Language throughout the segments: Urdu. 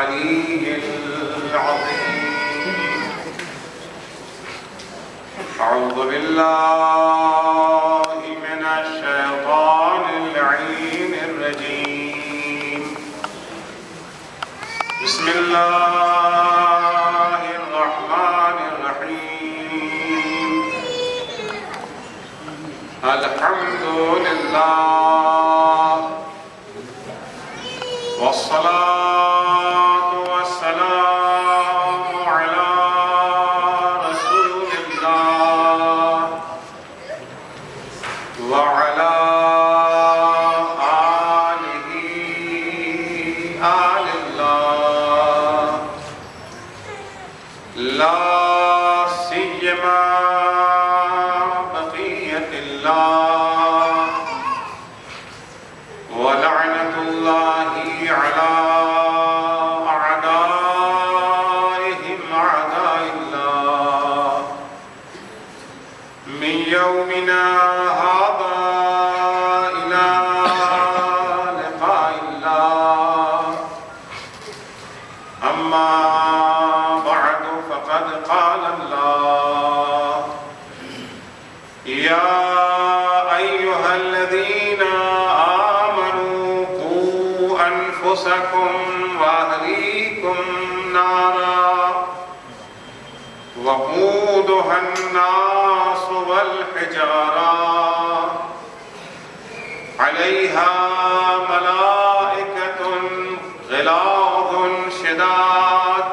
العلي العظيم. أعوذ بالله من الشيطان اللعين الرجيم. بسم الله الرحمن الرحيم. الحمد لله والصلاة والسلام على رسول الله وعلى آله آل الله لا سيما بقية الله ولعنة الله على أعدائهم أعداء الله من يومنا هذا إلى لقاء الله. أما بعد فقد قال الله: يا أيها الذين أنفسكم وأهليكم نارا وقودها الناس والحجارة عليها ملائكة غلاظ شداد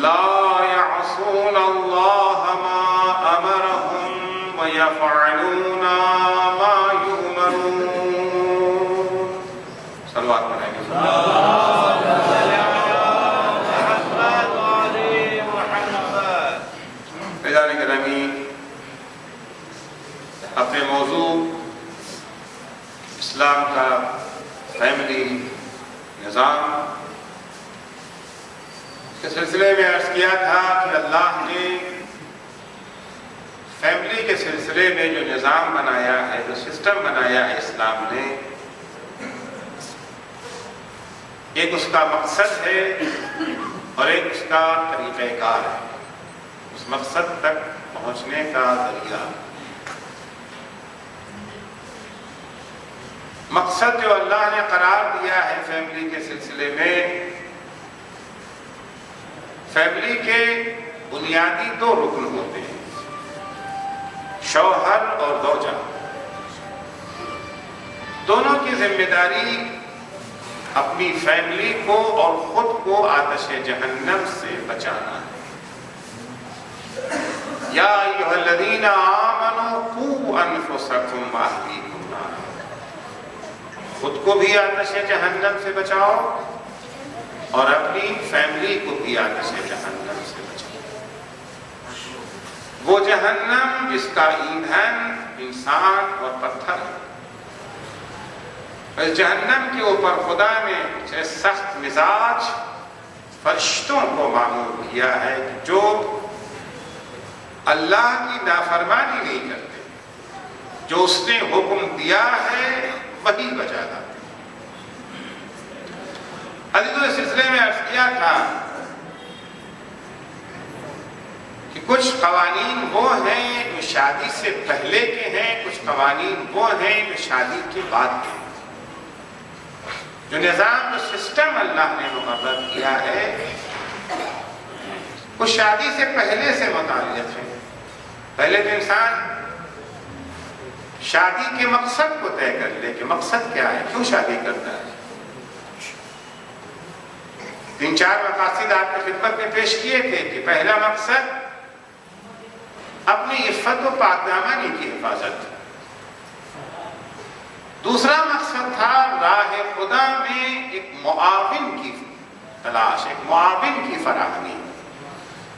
لا يعصون الله ما أمرهم ويفعلون ما يؤمرون. صلوات پڑھیں گے. بیدار گرامی، اپنے موضوع اسلام کا فیملی نظام کے سلسلے میں عرض کیا تھا کہ اللہ نے فیملی کے سلسلے میں جو نظام بنایا ہے، جو سسٹم بنایا ہے اسلام نے، ایک اس کا مقصد ہے اور ایک اس کا طریقہ کار ہے، اس مقصد تک پہنچنے کا ذریعہ. مقصد جو اللہ نے قرار دیا ہے فیملی کے سلسلے میں، فیملی کے بنیادی دو رکن ہوتے ہیں: شوہر اور زوجہ. دونوں کی ذمہ داری اپنی فیملی کو اور خود کو آتش جہنم سے بچانا ہے. یا ایھا الذین آمنوا قوا انفسکم واہلیکم نارا. خود کو بھی آتش جہنم سے بچاؤ اور اپنی فیملی کو بھی آتش جہنم سے بچاؤ. وہ جہنم جس کا ایندھن انسان اور پتھر ہے. اس جہنم کے اوپر خدا نے سخت مزاج فرشتوں کو معمور کیا ہے کہ جو اللہ کی نافرمانی نہیں کرتے، جو اس نے حکم دیا ہے وہی بجا لاتے. عزیزو، اس سلسلے میں عرض کیا تھا کہ کچھ قوانین وہ ہیں جو شادی سے پہلے کے ہیں، کچھ قوانین وہ ہیں جو شادی کے بعد کے ہیں. جو نظام، جو سسٹم اللہ نے مقرر کیا ہے، وہ شادی سے پہلے سے متعلق ہے. پہلے تو انسان شادی کے مقصد کو طے کر لے کہ مقصد کیا ہے، کیوں شادی کرتا ہے. 3-4 مقاصد آپ کی خدمت میں پیش کیے تھے کہ پہلا مقصد اپنی عفت و پاک دامانی کی حفاظت. دوسرا مقصد تھا راہ خدا میں ایک معاون کی تلاش، ایک معاون کی فراہمی،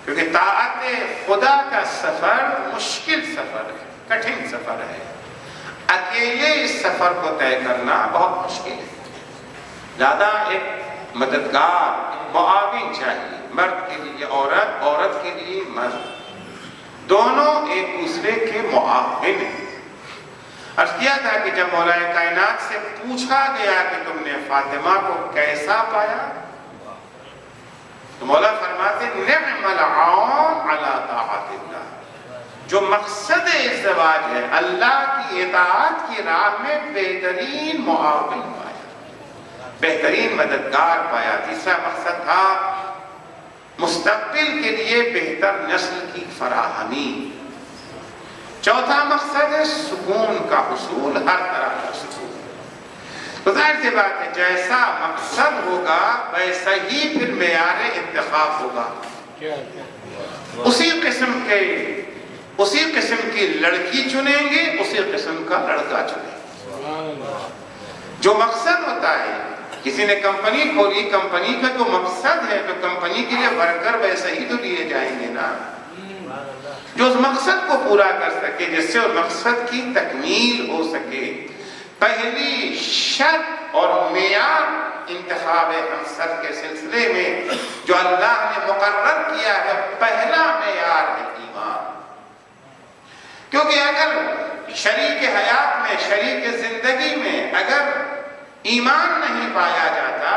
کیونکہ طاعت خدا کا سفر مشکل سفر ہے، کٹھن سفر ہے. اکیلے اس سفر کو طے کرنا بہت مشکل ہے. زیادہ ایک مددگار، ایک معاون چاہیے. مرد کے لیے عورت، عورت کے لیے مرد، دونوں ایک دوسرے کے معاون ہیں. عرض کیا تھا کہ جب مولا کائنات سے پوچھا گیا کہ تم نے فاطمہ کو کیسا پایا، تو مولا فرماتے نعم العون علی طاعت اللہ، جو مقصد ازدواج ہے اللہ کی اطاعت کی راہ میں بہترین معاون پایا، بہترین مددگار پایا۔ تیسرا مقصد تھا مستقبل کے لیے بہتر نسل کی فراہمی۔ چوتھا مقصد ہے سکون کا حصول، ہر طرح کا سکون۔ تو ظاہر سی بات ہے جیسا مقصد ہوگا ویسا ہی پھر معیار انتخاب ہوگا۔ اسی قسم کی لڑکی چنیں گے، اسی قسم کا لڑکا چنیں گے۔ جو مقصد ہوتا ہے، کسی نے کمپنی کھولی، کمپنی کا جو مقصد ہے تو کمپنی کے لیے ورکر ویسے ہی تو لیے جائیں گے نا، جو اس مقصد کو پورا کر سکے، جس سے اس مقصد کی تکمیل ہو سکے۔ پہلی شرط اور معیار انتخاب ہمسر کے سلسلے میں جو اللہ نے مقرر کیا ہے، پہلا معیار ہے ایمان۔ کیونکہ اگر شریک حیات میں، شریک زندگی میں اگر ایمان نہیں پایا جاتا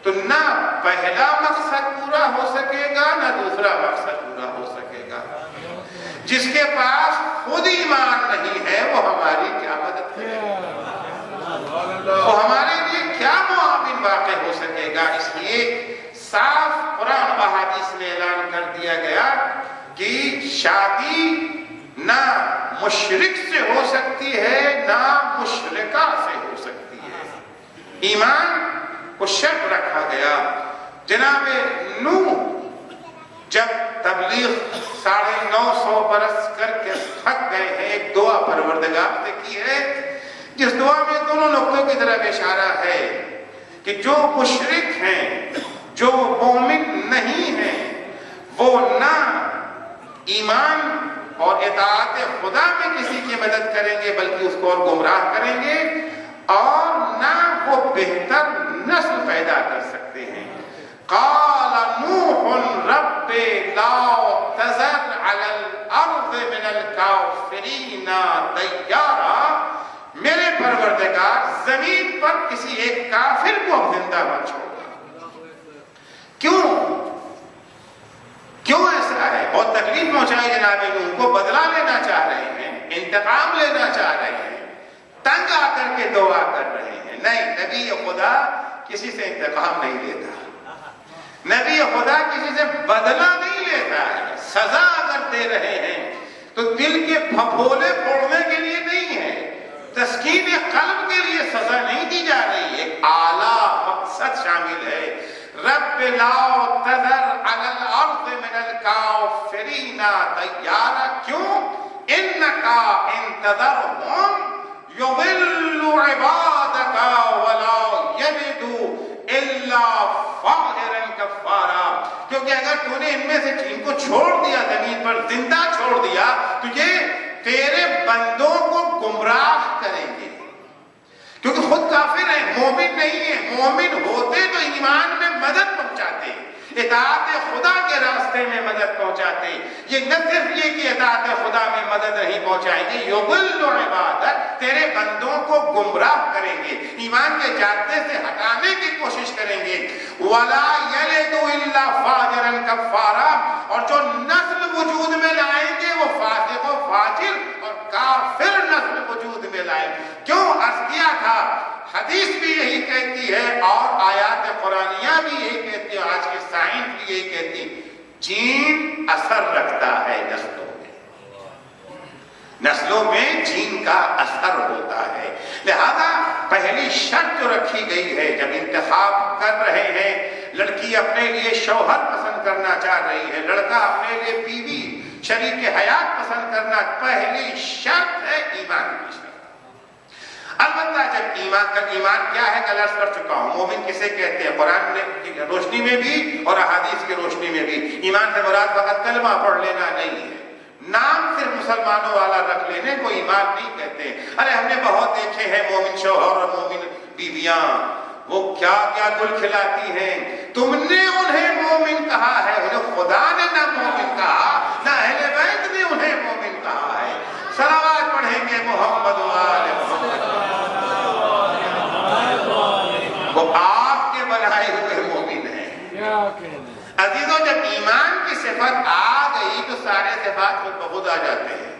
تو نہ پہلا مقصد پورا ہو سکے گا، نہ دوسرا مقصد پورا ہو سکے گا۔ جس کے پاس خود ایمان نہیں ہے وہ ہماری کیا مدد کرے گا، وہ ہمارے لیے کیا معاون واقع ہو سکے گا۔ اس لیے صاف قرآن و احادیث میں اعلان کر دیا گیا کہ شادی نہ مشرک سے ہو سکتی ہے نہ مشرکہ سے ہو سکتی ہے۔ ایمان کو شرط رکھا گیا۔ جناب نوح جب تبلیغ 950 برس کر کے تھک گئے ہیں، ایک دعا پروردگار سے کی ہے، جس دعا میں دونوں نقطوں کی طرف اشارہ ہے کہ جو مشرک ہیں، جو مومن نہیں ہیں، وہ نہ ایمان اور اطاعت خدا میں کسی کی مدد کریں گے بلکہ اس کو اور گمراہ کریں گے، اور نہ وہ بہتر نسل پیدا کر سکتے ہیں۔ قال نوح رب لا تذر على الارض من الكافرین دیارا، میرے پروردگار زمین پر کسی ایک کافر کو زندہ مت چھوڑنا۔ کیوں ایسا ہے؟ بہت تکلیف پہنچائی جناب نوح کو، بدلہ لینا چاہ رہے ہیں، انتقام لینا چاہ رہے ہیں، تنگ آ کر کے دعا کر رہے ہیں۔ نہیں، نبی خدا کسی سے انتقام نہیں لیتا، نبی خدا کسی سے بدلہ نہیں لیتا ہے۔ سزا اگر دے رہے ہیں تو دل کے پھپھولے پھوڑنے کے لیے نہیں ہے، تسکین قلب کے لیے سزا نہیں دی جا رہی ہے، اعلیٰ مقصد شامل ہے۔ رب لا تذر علی الارض من الکافرین دیارا، کیوں؟ انکا ان تذرہم یضلوا عبادک ولا یلدوا الا فاجرا کفارا، کیونکہ اگر تو نے ان میں سے ان کو چھوڑ دیا، زمین پر زندہ چھوڑ دیا، تو یہ تیرے بندوں کو گمراہ کریں گے، کیونکہ خود کافر ہیں، مومن نہیں ہیں۔ مومن ہوتے تو ایمان میں مدد پہنچاتے، اطاعت خدا کے راستے میں مدد پہنچاتے۔ یہ نہ صرف یہ کہ اطاعت خدا میں مدد نہیں پہنچائیں گے، یضل عبادک، تیرے بندوں کو گمراہ کریں گے، ایمان کے جادے سے ہٹانے کی کوشش کریں گے۔ ولا یلد الا فاجرا کفارا، اور جو نسل وجود میں لائیں گے وہ فاسق و فاجر اور کافر نسل وجود میں لائیں گے۔ کیوں؟ عرض کیا تھا، حدیث بھی یہی کہتی ہے اور آیات قرآنیہ بھی یہی کہتی ہے، آج کی سائنس بھی یہی کہتی ہے، جین اثر رکھتا ہے نسلوں میں جین کا اثر ہوتا ہے۔ لہذا پہلی شرط جو رکھی گئی ہے، جب انتخاب کر رہے ہیں، لڑکی اپنے لیے شوہر پسند کرنا چاہ رہی ہے، لڑکا اپنے لیے بیوی شریک حیات پسند کرنا، پہلی شرط ہے ایمان کی شرط۔ البتہ جب ایمان کیا ہے کل عرض کر چکا ہوں، مومن کسے کہتے ہیں؟ قرآن کی روشنی میں بھی اور احادیث کی روشنی میں بھی ایمان سے مراد فقط کلمہ پڑھ لینا نہیں ہے، نام صرف مسلمانوں والا رکھ لینے کو ایمان نہیں کہتے۔ ارے ہم نے بہت دیکھے ہیں مومن شوہر اور مومن بیویاں، وہ کیا کیا گل کھلاتی ہیں۔ تم نے انہیں مومن کہا ہے، انہیں خدا نے نہ مومن کہا، نہ اہل بیت نے انہیں مومن کہا ہے۔ صلوات پڑھیں گے محمد وآل محمد، وہ آپ کے بنائے ہوئے مومن ہیں۔ عزیزوں، جب ایمان کی صفت آ گئی تو سارے صفات خود بخود آ جاتے ہیں.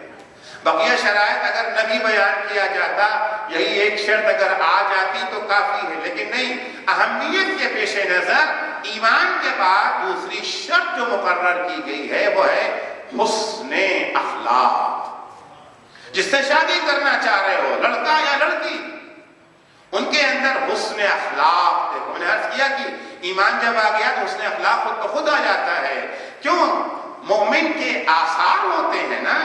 بقیہ شرائط اگر نبی بیان کیا جاتا، یہی ایک شرط اگر آ جاتی تو کافی ہے، لیکن نہیں. اہمیت کے پیش نظر ایمان کے بعد دوسری شرط جو مقرر کی گئی ہے وہ ہے حسن اخلاق. جس سے شادی کرنا چاہ رہے ہو، لڑکا یا لڑکی، ان کے اندر حسن اخلاق دیکھو. میں نے عرض کیا کہ ایمان جب آ گیا تو حسن اخلاق خود بخود آ جاتا ہے. کیوں؟ مومن کے آثار ہوتے ہیں نا.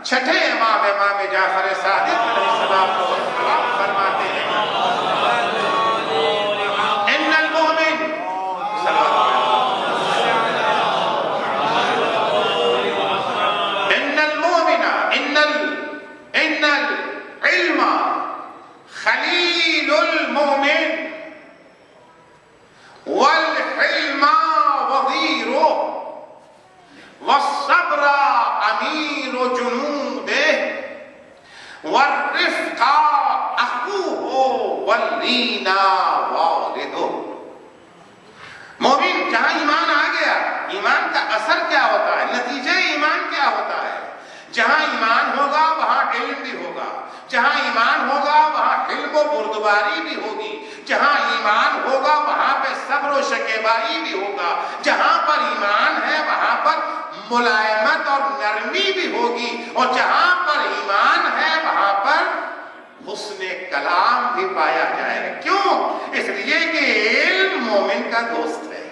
چھٹے امام جعفر صادق علیہ السلام فرماتے ہیں ان المؤمن ان العلم خلیل المؤمن والحلم وزیرہ والصبر امیر جنوده والرفق اخوه واللین والده. مومن جہاں ایمان آ گیا، ایمان کا اثر کیا ہوتا ہے، نتیجہ ایمان کیا ہوتا ہے؟ جہاں ایمان ہوگا وہاں علم بھی ہوگا، جہاں ایمان ہوگا وہاں حلم و بردباری بھی ہوگی، جہاں ایمان ہوگا وہاں پہ صبر و شکیبائی بھی ہوگا، جہاں پر ایمان ہے وہاں پر ملائمت اور نرمی بھی ہوگی، اور جہاں پر ایمان ہے وہاں پر حسن کلام بھی پایا جائے گا. کیوں؟ اس لیے کہ علم مومن کا دوست ہے.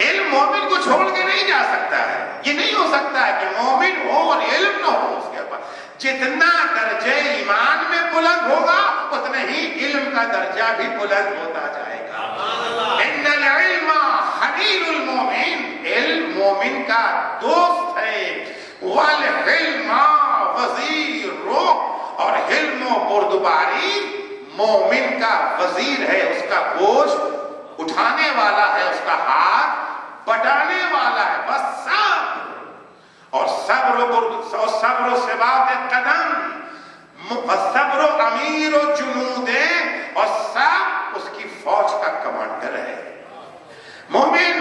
علم مومن کو چھوڑ کے نہیں جا سکتا ہے. یہ نہیں ہو سکتا ہے کہ مومن ہو اور علم نہ ہو اس کے پاس. جتنا درجہ ایمان میں بلند ہوگا اتنا ہی علم کا درجہ بھی بلند ہوتا جائے گا. ان العلم خلیل المومن، علم مومن کا دوست ہے. والحلم وزیر، اور حلم و بردباری مومن کا وزیر ہے، اس کا بوجھ اٹھانے والا ہے، اس کا ہاتھ بٹانے والا ہے. بس صبر اور صبر و ثبات قدم، صبر و امیر و جنود، اور سب اس کی فوج کا کمانڈر ہے. مومن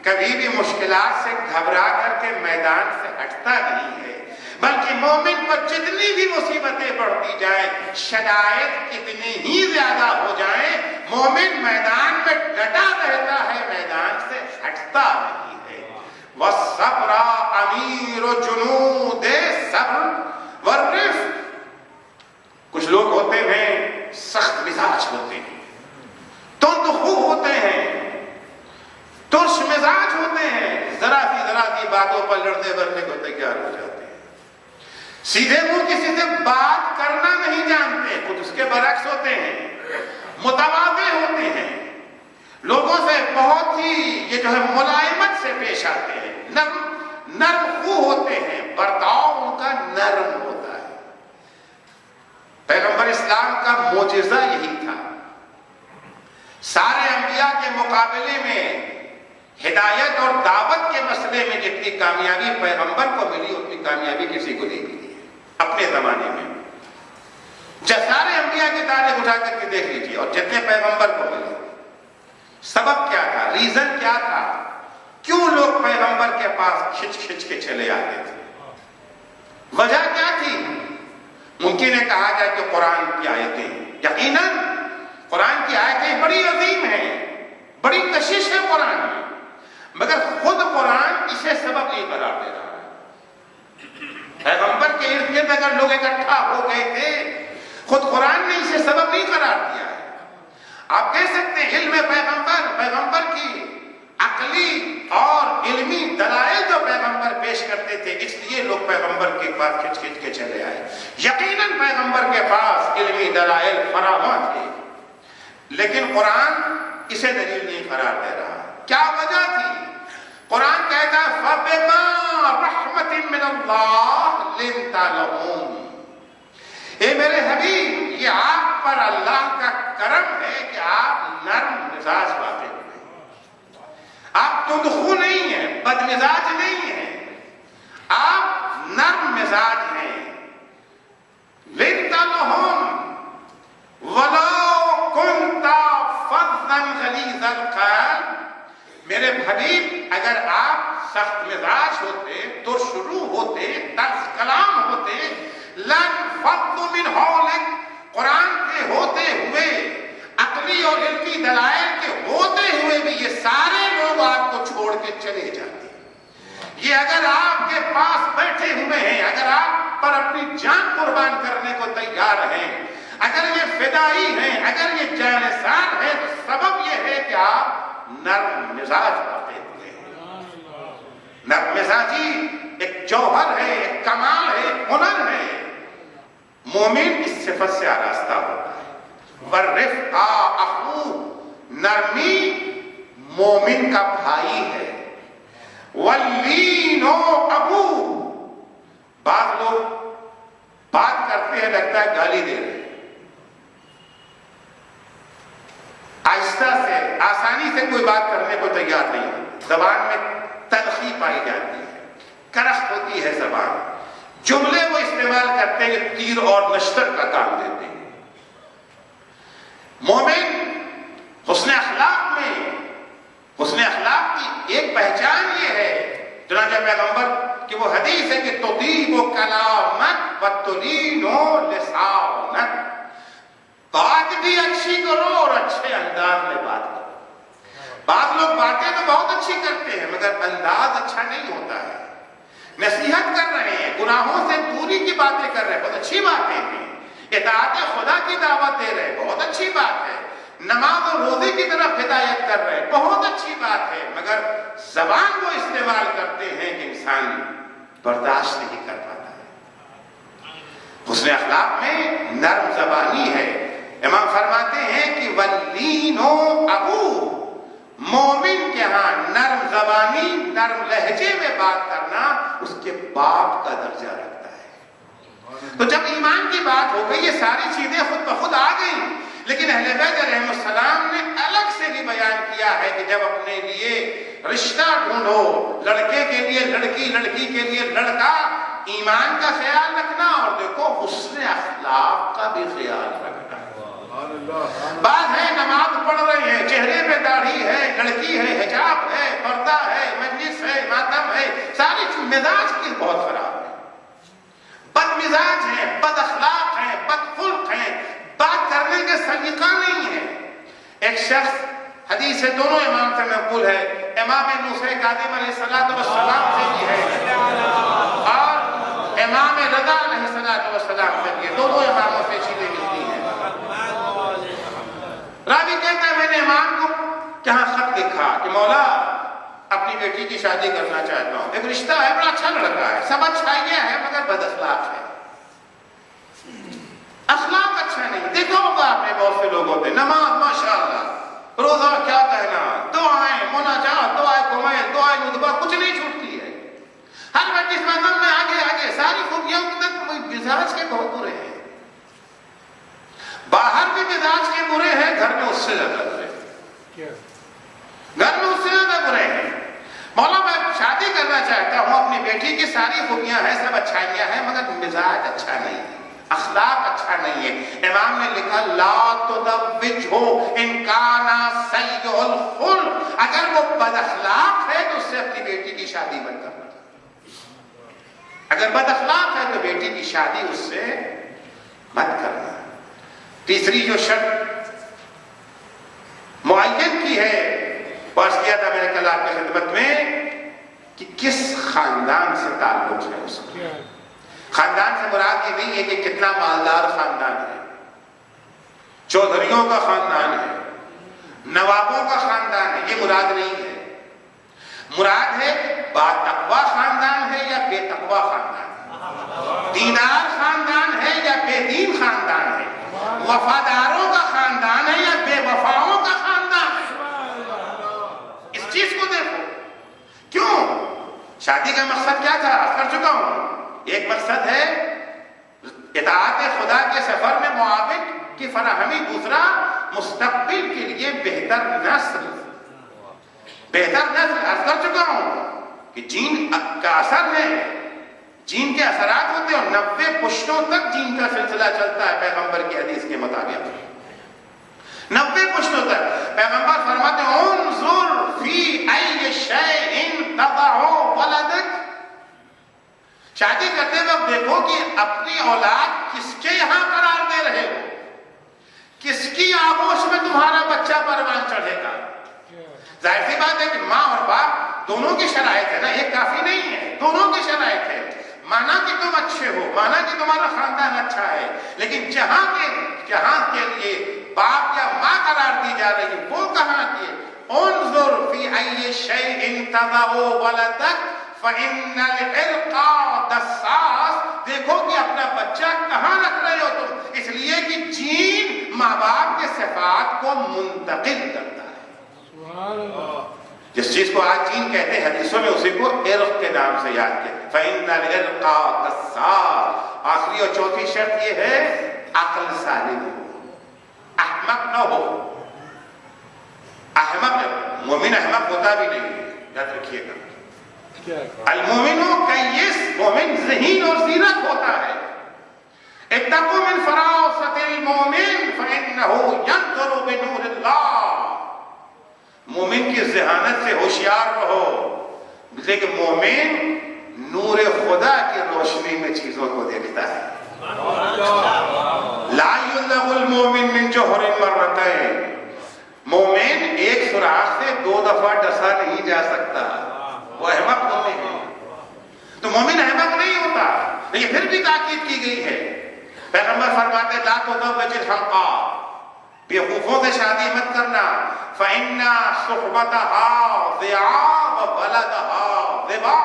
کبھی بھی مشکلات سے گھبرا کر کے میدان سے ہٹتا نہیں ہے، بلکہ مومن پر جتنی بھی مصیبتیں بڑھتی جائیں، شرائط کتنی ہی زیادہ ہو جائیں، مومن میدان میں ڈٹا رہتا ہے، میدان سے ہٹتا نہیں ہے. والصبر امیر جنود، صبر والرفق. کچھ لوگ ہوتے ہیں سخت مزاج ہوتے ہیں، تند خو ہوتے ہیں، ترش مزاج ہوتے ہیں، ذرا سی باتوں پر لڑنے بڑھنے کو تیار ہو جاتے ہیں. سیدھے منہ کسی سے بات کرنا نہیں جانتے، خود اس کے برعکس ہوتے ہیں، متواضع ہوتے ہیں، لوگوں سے بہت ہی یہ جو ہے ملائمت سے پیش آتے ہیں، نرم خو ہوتے ہیں، برتاؤ ان کا نرم ہوتا ہے. پیغمبر اسلام کا معجزہ یہی تھا. سارے انبیاء کے مقابلے میں ہدایت اور دعوت کے مسئلے میں جتنی کامیابی پیغمبر کو ملی اتنی کامیابی کسی کو نہیں ملی اپنے زمانے میں. سارے انبیاء کی تاریخ اٹھا کر کے دیکھ لیجیے، اور جتنے پیغمبر کو ملے، سبب کیا تھا، ریزن کیا تھا، کیوں لوگ پیغمبر کے پاس کھچ کے چلے آتے تھے، وجہ کیا تھی؟ ممکن ہے کہا جائے کہ قرآن کی آیتیں. یقیناً قرآن کی آیتیں بڑی عظیم ہیں، بڑی کشش ہے قرآن میں، مگر خود قرآن اسے سبب نہیں قرار دے رہا ہے. پیغمبر کے ارد گرد اگر لوگ اکٹھا ہو گئے تھے، خود قرآن نے اسے سبب نہیں قرار دیا ہے. آپ کہہ سکتے ہیں علم پیغمبر کی عقلی اور علمی دلائل جو پیغمبر پیش کرتے تھے، اس لیے لوگ پیغمبر کے پاس کھچ کے چلے آئے. یقیناً پیغمبر کے پاس علمی دلائل فراوان تھے، لیکن قرآن اسے دلیل نہیں قرار دے رہا. کیا وجہ تھی؟ قرآن کہتا ہے فَبِمَا رَحْمَةٍ مِّنَ اللَّهِ لِنْتَ لَهُمْ. اے میرے حبیب، یہ آپ پر اللہ کا کرم ہے کہ آپ نرم مزاج واقع ہوئے. آپ تندخو نہیں ہیں، بد مزاج نہیں ہیں، آپ نرم مزاج ہیں. لِنْتَ لَهُمْ وَلَوْ كُنْتَ فَظًّا غَلِيظَ الْقَلْبِ میرے حبیب اگر آپ سخت مزاج ہوتے، ترشرو ہوتے، تلخ کلام ہوتے، لن فضوا من حولک، قرآن کے ہوتے ہوئے، عقلی اور علمی دلائل کے ہوتے ہوئے بھی یہ سارے لوگ آپ کو چھوڑ کے چلے جاتے۔ یہ اگر آپ کے پاس بیٹھے ہوئے ہیں، اگر آپ پر اپنی جان قربان کرنے کو تیار ہیں، اگر یہ فدائی ہیں، اگر یہ جانثار ہیں، تو سبب یہ ہے کہ آپ نرم مزاج پاتے ہوئے ہیں۔ نرم مزاجی ایک جوہر ہے، ایک کمال ہے، ہنر ہے۔ مومن اس صفت سے آراستہ ہوتا ہے۔ وَالرِّفْقَ أَخُوهُ، نرمی مومن کا بھائی ہے۔ وَاللِّينُ أَبُوهُ، بعض لوگ بات کرتے ہیں لگتا ہے گالی دے رہے ہیں، آہستہ سے آسانی سے کوئی بات کرنے کو تیار نہیں ہے، زبان میں تلخی پائی جاتی ہے، کرخت ہوتی ہے زبان، جملے وہ استعمال کرتے ہیں تیر اور نشتر کا کام دیتے ہیں۔ مومن حسن اخلاق میں، حسن اخلاق کی ایک پہچان یہ ہے، چنانچہ پیغمبر کہ وہ حدیث ہے کہ تطیب کلامک وتلین لسانک، بات بھی اچھی کرو اور اچھے انداز میں بات کرو۔ بعض لوگ باتیں تو بہت اچھی کرتے ہیں مگر انداز اچھا نہیں ہوتا ہے۔ نصیحت کر رہے ہیں، گناہوں سے دوری کی باتیں کر رہے ہیں، بہت اچھی باتیں ہیں، اطاعت خدا کی دعوت دے رہے ہیں، بہت اچھی بات ہے، نماز اور روزے کی طرف ہدایت کر رہے ہیں، بہت اچھی بات ہے، مگر زبان کو استعمال کرتے ہیں کہ انسان برداشت نہیں کر پاتا ہے۔ حسن اخلاق میں نرم زبانی ہے۔ امام فرماتے ہیں کہ وَاللِّينُ أَبُوهُ، مومن کے ہاں نرم زبانی، نرم لہجے میں بات کرنا اس کے باپ کا درجہ رکھتا ہے۔ تو جب ایمان کی بات ہو گئی، یہ ساری چیزیں خود بخود آ گئیں، لیکن اہل بیت علیہ السلام نے الگ سے بھی بیان کیا ہے کہ جب اپنے لیے رشتہ ڈھونڈو، لڑکے کے لیے لڑکی، لڑکی کے لیے لڑکا، ایمان کا خیال رکھنا اور دیکھو حسن اخلاق کا بھی خیال رکھنا۔ بعض ہے نماز پڑھ رہے ہیں، چہرے پہ داڑھی ہے، لڑکی ہے، حجاب ہے، پردہ ہے، مجلس ہے، ماتم ہے، ساری مزاج کی بہت خراب ہے، بد مزاج ہیں، بد اخلاق ہیں، بد خلق ہیں، بات کرنے کے سلیقہ نہیں ہے۔ ایک شخص، حدیث ہے دونوں امام سے منقول ہے، امام موسیٰ کاظم علیہ السلام سے بھی ہے اور امام رضا علیہ السلام سے بھی ہے، دونوں اماموں سے چیزیں ملتی ہیں۔ راوی کہتا ہے میں نے امام کو جہاں خط لکھا کہ مولا اپنی بیٹی کی شادی کرنا چاہتا ہوں، ایک رشتہ ہے، بڑا اچھا لڑکا ہے، سب اچھا ہی ہے مگر بد اخلاق ہے، اخلاق اچھا نہیں۔ دیکھا ہوگا آپ نے بہت سے لوگ ہوتے ہیں، نماز ماشاءاللہ، روزہ کیا کہنا، دعائیں مناجات، دعائیں کمیل، دعائیں ندبہ، کچھ نہیں چھوٹتی ہے، ہر مجلس مذہب میں آگے آگے، ساری خوبیوں کی تک مزاج کے بہت برے ہیں، باہر بھی مزاج کے برے ہیں، گھر میں اس سے زیادہ برے ہیں، گھر میں اس سے زیادہ برے ہیں۔ مولا میں شادی کرنا چاہتا ہوں، اپنی بیٹی کی ساری خوبیاں ہیں، سب اچھائیاں ہیں مگر مزاج اچھا نہیں ہے، اخلاق اچھا نہیں ہے۔ امام نے لکھا لا تزوجہ ان کان سیء الخلق، اگر وہ بد اخلاق ہے تو اس سے اپنی بیٹی کی شادی مت کرنا، اگر بد اخلاق ہے تو بیٹی کی شادی اس سے مت کرنا۔ تیسری جو شرط معین کی ہے، پاس کیا تھا میں نے کل آپ کی خدمت میں، کہ کس خاندان سے تعلق ہے اس کا۔ خاندان سے مراد یہ نہیں ہے کہ کتنا مالدار خاندان ہے، چودھریوں کا خاندان ہے، نوابوں کا خاندان ہے، یہ مراد نہیں ہے۔ مراد ہے با تقوی خاندان ہے یا بے تقوی خاندان، دیندار خاندان ہے یا بے دین خاندان ہے، وفاداروں کا خاندان ہے یا بے وفاؤں کا خاندان ہے۔ اس چیز کو دیکھو، کیوں شادی کا مقصد کیا تھا، کر چکا ہوں، ایک مقصد ہے اطاعت خدا کے سفر میں معاون کی فراہمی، دوسرا مستقبل کے لیے بہتر نسل، بہتر نسل۔ عرض کر چکا ہوں کہ جین کا اثر ہے، جین کے اثرات ہوتے ہیں اور 90 پشتوں تک جین کا سلسلہ چلتا ہے پیغمبر کی حدیث کے مطابق، 90 پشتوں تک۔ پیغمبر فرماتے ہیں انظر فی شادی کرتے وقت دیکھو کہ اپنی اولاد کس کے یہاں قرار دے رہے ہو، کس کی آغوش میں تمہارا بچہ پروان چڑھے گا۔ ظاہر سی بات ہے کہ ماں اور باپ دونوں کی شرائط ہے نا، ایک کافی نہیں ہے، دونوں کی شرائط ہے۔ مانا کہ تم اچھے ہو، مانا کہ تمہارا خاندان اچھا ہے، لیکن جہاں کے لیے باپ یا ماں قرار دی جا رہی ہے وہ کہاں کی ہے؟ انظر فی ای شیء تضع ولدک فإن العرق دساس، دیکھو کہ اپنا بچہ کہاں رکھ رہے ہو تم، اس لیے کہ جین ماں باپ کے صفات کو منتقل کرتا ہے۔ سبحان اللہ۔ جس چیز کو آج جین کہتے ہیں حدیثوں میں اسی کو عرق کے نام سے یاد کیا، فإن العرق دساس۔ آخری اور چوتھی شرط یہ ہے عقل سالم ہو، احمق نہ ہو۔ احمق مومن احمق ہوتا بھی نہیں ہے، یاد رکھیے گا۔ المومن کیس، مومن ذہین اور زیرک ہوتا ہے۔ اتقوا من فراست المومن فإنه ينظر بنور اللہ، مومن کی ذہانت سے ہوشیار رہو، لیکن مومن نور خدا کی روشنی میں چیزوں کو دیکھتا ہے۔ لا يلغ المومن من جوہر مرتين، مومن ایک سوراخ سے 2 دفعہ ڈسا نہیں جا سکتا، وہ احمق ہوتے ہیں۔ تو مومن احمق نہیں ہوتا، لیکن پھر بھی تاکید کی گئی ہے۔ پیغمبر فرماتے لا تزوج الحمقى، بیوقوفوں سے شادی مت کرنا، فإن صحبتها ضیاع وولدها ضباع،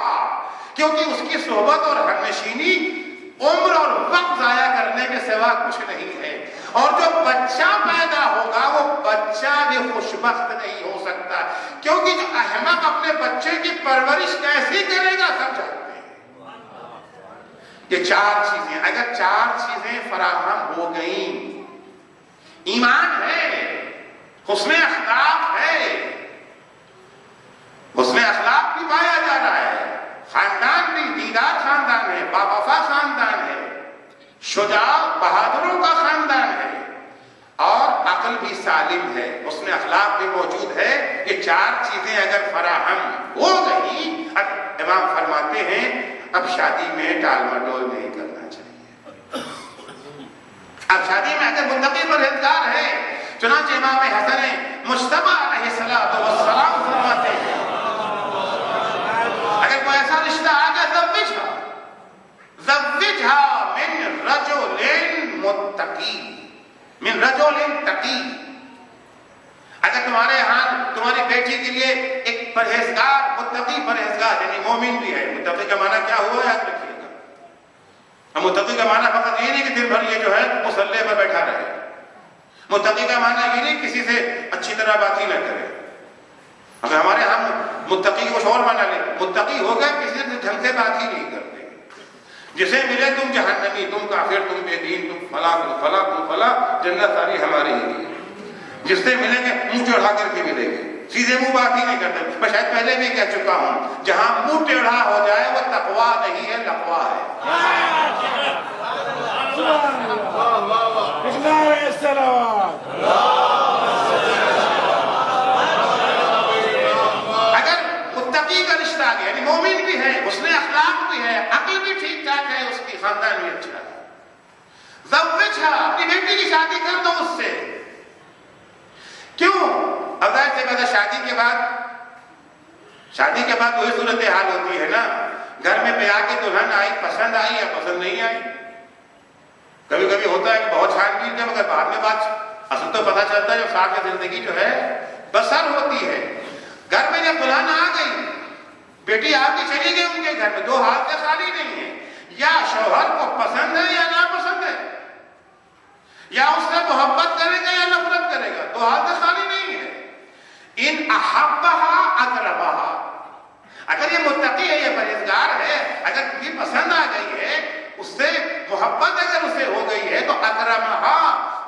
کیونکہ اس کی صحبت اور ہمنشینی عمر اور وقت ضائع کرنے کے سوا کچھ نہیں ہے، اور جو بچہ پیدا ہوگا وہ بچہ بھی خوشبخت نہیں ہو سکتا، کیونکہ جو احمق اپنے بچے کی پرورش کیسی کرے گا سب جانتے ہیں۔ یہ 4 چیزیں، اگر 4 چیزیں فراہم ہو گئیں، ایمان ہے، حسن اخلاق ہے، حسن اخلاق بھی پایا جا رہا ہے، خاندان بھی دیندار خاندان ہے، باوفا خاندان ہے، شجاع بہادروں کا خاندان ہے، اور عقل بھی سالم ہے، حسن اخلاق بھی موجود ہے۔ یہ 4 چیزیں اگر فراہم ہو گئی، اب امام فرماتے ہیں اب شادی میں ٹال مٹول نہیں کرنا چاہیے۔ اب شادی میں اگر متقی پرہیزگار ہے، چنانچہ امام حسن مجتبی علیہ السلام فرماتے ہیں اگر کوئی ایسا رشتہ آ گیا زوجها من رجل متقی، من رجل تقی، اگر تمہارے یہاں تمہاری بیٹی کے لیے ایک پرہیزگار، متقی پرہیزگار، یعنی مومن بھی ہے۔ متقی کا معنی کیا ہوا یاد رکھیے گا، اب متقی کا معنی فقط یہ نہیں کہ دن بھر یہ جو ہے مصلی پر بیٹھا رہے، متقی کا معنی یہ نہیں کسی سے اچھی طرح بات ہی نہ کرے۔ اگر ہمارے ہم متقی کو کچھ اور مانا لیں، متقی ہو گئے کسی سے ڈھنگ سے بات ہی نہیں کرتے، جسے ملے تم جہنمی، تم کافر، تم بے دین، تم فلاں، تم فلاں، تم فلاں، جنت ساری ہماری ہی ہے۔ جس سے ملیں گے منہ چڑھا کر کے ملیں گے، سیدھے منہ بات ہی نہیں کرتے۔ میں شاید پہلے بھی کہہ چکا ہوں، جہاں منہ ٹیڑھا ہو جائے وہ تقویٰ نہیں ہے، لقوہ ہے۔ اگر متقی کا رشتہ آ گیا، یعنی مومن بھی ہے، حسن اخلاق بھی ہے، عقل بھی ٹھیک ٹھاک ہے، اس کی خاندان بھی اچھا ہے، زوجھا، اپنی بیٹی کی شادی کر دو اس سے۔ کیوں؟ اب ظاہر سے پہلے شادی کے بعد وہی صورتحال ہوتی ہے نا، گھر میں پہ آ کے دلہن آئی، پسند آئی یا پسند نہیں آئی۔ کبھی کبھی ہوتا ہے کہ بہت چھان بین کے مگر بعد میں بات اصل تو پتہ چلتا ہے جو ساتھ میں زندگی جو ہے بسر ہوتی ہے۔ گھر میں جب دلہن آ گئی، بیٹی آپ کی چلی گئی ان کے گھر میں، 2 ہاتھ سے خالی نہیں ہے، یا شوہر کو پسند ہے یا ناپسند ہے، یا اس سے محبت کرے گا یا نفرت کرے گا، 2 ہاتھ سے خالی نہیں ہے۔ ان احبها اقربها، اگر یہ متقی ہے، یہ پرہیزگار ہے، اگر یہ پسند آ گئی ہے، اس سے محبت اگر اسے ہو گئی ہے تو اکرمها،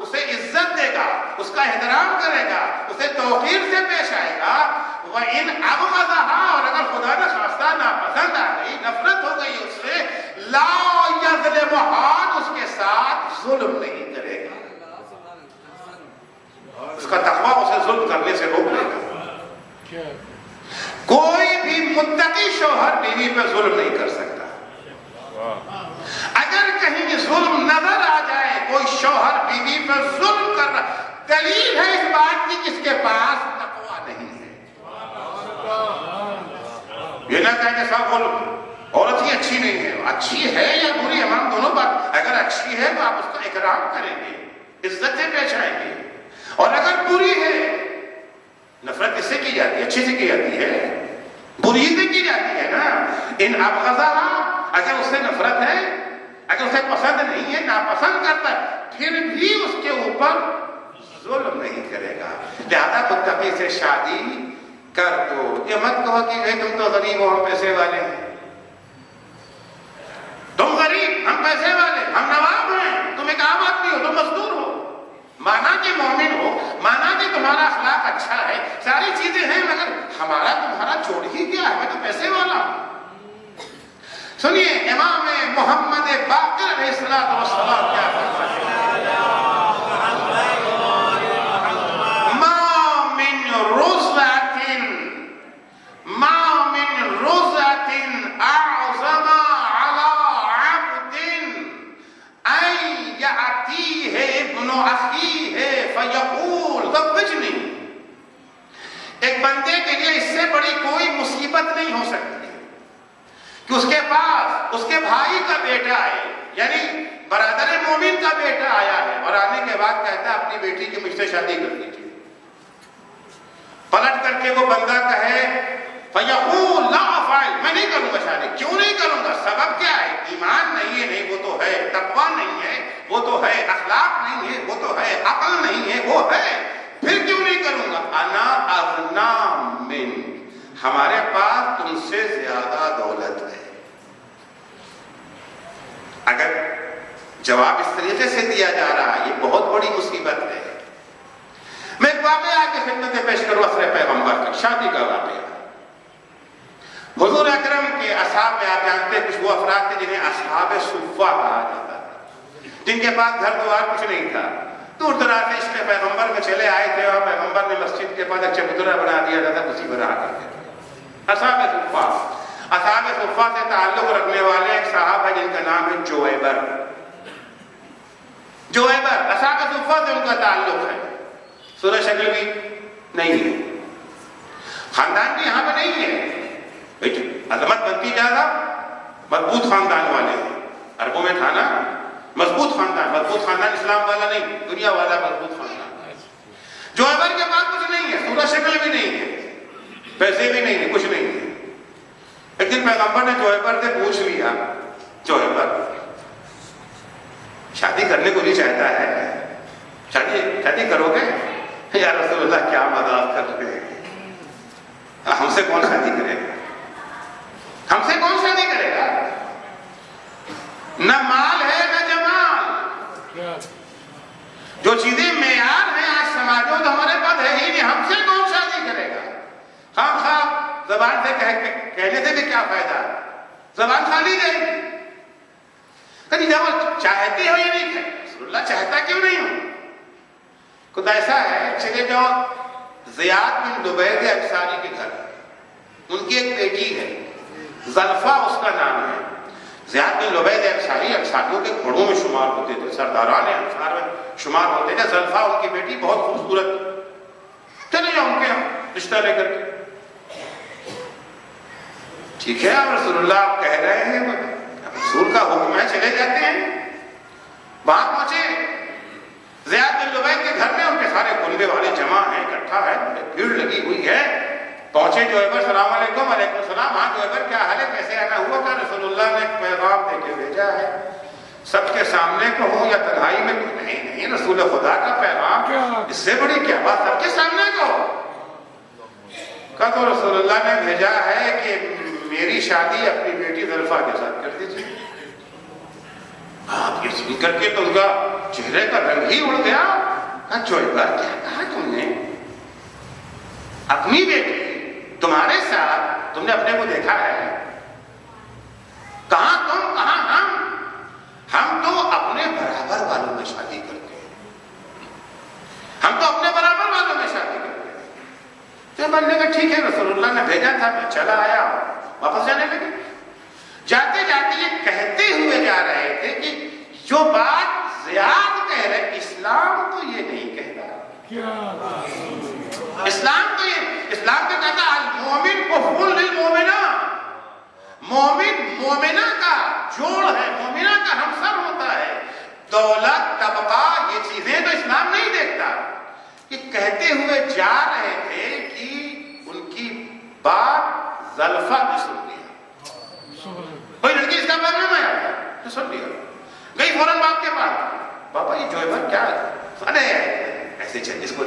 اسے عزت دے گا، اس کا احترام کرے گا، اسے توقیر سے پیش آئے گا۔ وَإِنْ أَبْغَضَهَا، اور اگر خدا نہ خواستہ ناپسند آ گئی، نفرت ہو گئی اس سے، لَا يَظْلِمُهَا، اس کے ساتھ ظلم نہیں کرے گا، اس کا تقویٰ اسے ظلم کرنے سے روک لے گا۔ کوئی بھی متقی شوہر بیوی پہ ظلم نہیں کر سکتا، اگر کہیں ظلم نظر آ جائے، کوئی شوہر بیوی پر ظلم کر رہا، دلیل ہے اس بات کی جس کے پاس تقویٰ نہیں ہے۔ یہ نہ کہیں کہ صاحب عورت ہی اچھی نہیں ہے، اچھی ہے یا بری، ہم دونوں بات، اگر اچھی ہے تو آپ اس کا اکرام کریں گے، عزت سے پیش آئیں گے، اور اگر بری ہے، نفرت کس سے کی جاتی ہے؟ اچھی سے کی جاتی ہے، بری سے کی جاتی ہے نا۔ ان ابغضا، اگر اس سے نفرت ہے، اگر اسے پسند نہیں ہے، ناپسند کرتا ہے، پھر بھی اس کے اوپر ظلم نہیں کرے گا۔ لہذا متقی سے شادی کر دو۔ یہ مت کہو کہ تم تو غریب ہو، ہم پیسے والے ہیں، تم غریب، ہم پیسے والے، ہم نواب ہیں، تم ایک عام آدمی ہو، تم مزدور ہو، مانا کہ مومن ہو، مانا کہ تمہارا اخلاق اچھا ہے، ساری چیزیں ہیں، مگر ہمارا تمہارا جوڑ ہی کیا ہے، میں تو پیسے والا ہوں۔ سنیے امام محمد باقر علیہ السلام کیا فرماتے ہیں، ما من رزعة أعظم على عبد أن يأتيه ابن أخيه فيقول زوجني۔ ایک بندے کے لیے اس سے بڑی کوئی مصیبت نہیں ہو سکتی کہ اس کے پاس اس کے بھائی کا بیٹا آئے، یعنی برادر مومن کا بیٹا آیا ہے، اور آنے کے بعد کہتا ہے اپنی بیٹی کی مجھ سے شادی کر دیجیے۔ پلٹ کر کے وہ بندہ کہے فَيَقُولُ لَا أَفْعَلُ، میں نہیں کروں گا شادی۔ کیوں نہیں کروں گا؟ سبب کیا ہے؟ ایمان نہیں ہے، نہیں وہ تو ہے، تقویٰ نہیں ہے وہ تو ہے، اخلاق نہیں ہے وہ تو ہے، عقل نہیں ہے وہ ہے، پھر کیوں نہیں کروں گا؟ انا اغنا منک، ہمارے پاس تم سے زیادہ دولت ہے۔ اگر جواب اس طریقے سے دیا جا رہا ہے، یہ بہت بڑی مصیبت ہے۔ میں ایک واقعہ آپ کی خدمت میں پیش کروں، اثر پیغمبر کا، شادی کا واقعہ۔ حضور اکرم کے اصحاب میں آپ جانتے ہیں کچھ وہ افراد تھے جنہیں اصحاب صفہ کہا جاتا تھا، جن کے پاس گھر دوار کچھ نہیں تھا، دور دراز سے عشق پیغمبر میں چلے آئے تھے، اور پیغمبر نے مسجد کے پاس ایک چبوترا بنا دیا تھا، اسی پر رہا کرتے تھے۔ اصحاب صفہ، اصحاب صفہ سے تعلق رکھنے والے ایک صحابہ ہے جن کا نام ہے جویبر۔ جویبر اصحاب صفہ سے ان کا تعلق ہے، صورت شکل بھی نہیں ہے، خاندان بھی یہاں پہ نہیں ہے، عظمت بنتی زیادہ مضبوط خاندان والے ہیں، عربوں میں تھا نا مضبوط خاندان، مضبوط خاندان اسلام والا نہیں، دنیا والا مضبوط خاندان۔ جویبر کے پاس کچھ نہیں ہے، صورت شکل بھی نہیں ہے، پیسے بھی نہیں ہے، کچھ نہیں ہے۔ ایک دن پیغمبر نے جویبر سے پوچھ لیا، جویبر شادی کرنے کو نہیں چاہتا ہے، شادی کرو گے؟ یا رسول اللہ کیا مذاق کر رہے ہیں، ہم سے کون شادی کرے گا، ہم سے کون شادی کرے گا؟ نہ مال ہے نہ جمال، جو چیزیں معیار ہیں آج سماجوں تو ہمارے پاس ہے ہی نہیں، ہم سے کون شادی کرے گا؟ خام زبان سے کہنے سے بھی کیا فائدہ، زبان خالی رہے گی۔ کہیں جب چاہتی ہو یا نہیں، رسول اللہ چاہتا کیوں نہیں ہو؟ خود ایسا ہے، چلے جاؤ زیاد بن لبید انصاری کے گھر، ان کی ایک بیٹی ہے، زلفہ اس کا نام ہے۔ زیاد بن لبید انصاری انصاریوں کے گھوڑوں میں شمار ہوتے تھے، سرداران انصار میں شمار ہوتے تھے۔ زلفہ ان کی بیٹی بہت خوبصورت، چلے جاؤ ان کے رشتہ لے کر کے۔ ٹھیک ہے، اب رسول اللہ آپ کہہ رہے ہیں، رسول کا حکم ہے، چلے جاتے ہیں۔ وہاں پہنچے، زیاد بن لبید کے گھر میں ان کے سارے کنبے والے جمع ہیں، اکٹھا ہے، بھیڑ لگی ہوئی ہے۔ پہنچے جویبر، السلام علیکم۔ وعلیکم السلام۔ ہاں جویبر کیا حال ہے، کیسے آنا ہوا؟ کہ رسول اللہ نے ایک پیغام دے کے بھیجا ہے، سب کے سامنے کہوں یا تنہائی میں؟ نہیں رسول خدا کا پیغام، اس سے بڑی کیا بات، سب کے سامنے کہو۔ کہا تو رسول اللہ نے بھیجا ہے کہ میری شادی اپنی بیٹی زلفہ کے ساتھ کر دیجیے۔ آپ یہ سن کر کے تو ان کا چہرے کا رنگ ہی اڑ گیا۔ کہا جویبر کیا کہا تم نے، اپنی بیٹی تمہارے ساتھ، تم نے اپنے کو دیکھا ہے؟ کہاں تم کہاں ہم تو اپنے برابر والوں میں شادی کرتے ہیں، ہم تو اپنے برابر والوں میں شادی کرتے ہیں۔ تو بندے کا ٹھیک ہے، رسول اللہ نے بھیجا تھا، میں چلا آیا، واپس جانے لگے۔ جاتے جاتے یہ کہتے ہوئے جا رہے تھے کہ جو بات زیاد کہہ رہے اسلام تو یہ نہیں کہتا. اسلام تو کہتا المومن کفول للمومنہ، مومن مومنہ کا جوڑ ہے، مومنہ کا ہمسر ہوتا ہے. دولت، طبقہ، یہ چیزیں تو اسلام نہیں دیکھتا. یہ کہتے ہوئے جا رہے تھے کہ ان کی بات زلفہ نے سن لیا. کوئی لڑکی اس کا بات میں آیا تو سن لیا، گئی فوراً باپ کے پاس، بابا یہ جوہر کیا ہے؟ ایسے جس کو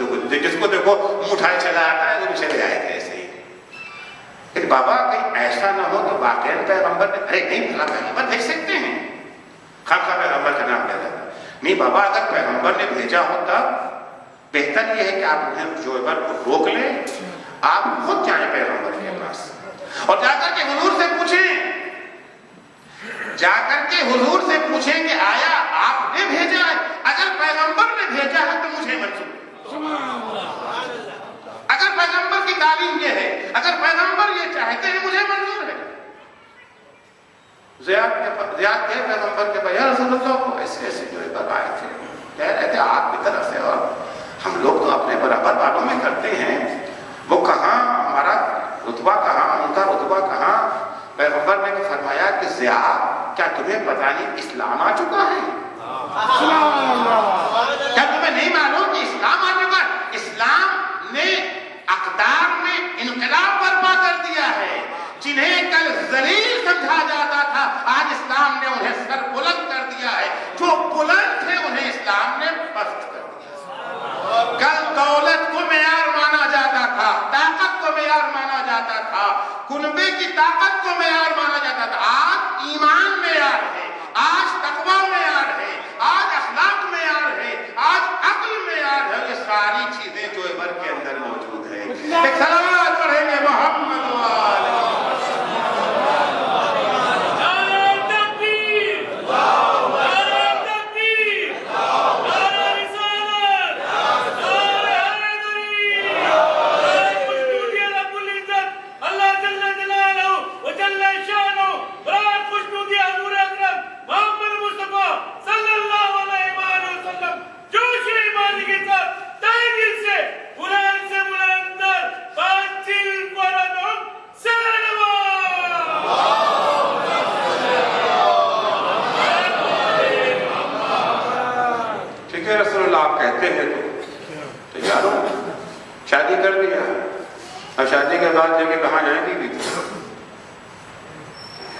دیکھو منہ اٹھائے چلا آتا ہے وہ بھی چلے آئے تھے ایسے ہی. لیکن بابا کہیں ایسا نہ ہو کہ واقعی پیغمبر نے ارے نہیں بھلا پیغمبر بھیج سکتے ہیں، خامخواہ پیغمبر کا نام لے لیتا. نہیں بابا اگر پیغمبر نے بھیجا ہوتا بہتر یہ ہے کہ آپ انہیں جوہر کو روک لیں، آپ خود جائیں پیغمبر کے پاس اور جا کر کے حضور سے پوچھیں، کہ آیا آپ نے بھیجا ہے؟ اگر پیغمبر نے بھیجا ہے تو مجھے منظور ہے. اگر پیغمبر کی تعلیم یہ ہے، اگر پیغمبر یہ چاہتے ہیں مجھے منظور ہے. زیاد کے پیغمبر کے بھائی رسول اللہ کو ایسے ایسے جو آئے تھے کہہ رہے تھے آپ کی طرف سے، اور ہم لوگ تو اپنے برابر والوں میں کرتے ہیں، وہ کہاں ہمارا رتبہ کہاں، ان کا رتبہ کہاں. پیغمبر نے فرمایا کہ زیاد کیا تمہیں پتا نہیں اسلام آ چکا ہے؟ کیا تمہیں نہیں معلوم کہ اسلام آ چکا ہے؟ اسلام نے اقدار میں انقلاب برپا کر دیا ہے. جنہیں کل ذلیل سمجھا جاتا تھا آج اسلام نے انہیں سر بلند کر دیا ہے. جو بلند تھے انہیں اسلام نے پست کر دیا. کل دولت کو معیار مانا جاتا تھا، طاقت کو معیار مانا جاتا تھا، کنبے کی طاقت کو معیار مانا جاتا تھا. آج ایمان معیار ہے، آج تقویٰ معیار ہے، آج اخلاق معیار ہے، آج عقل معیار ہے. یہ ساری چیزیں جو عبر کے اندر موجود ہے. ایک صلوات پڑھیں گے محمد والے. آپ کہتے ہیں تو یارو شادی کر دیا، اب شادی کے بعد جا کے کہاں جائیں گی؟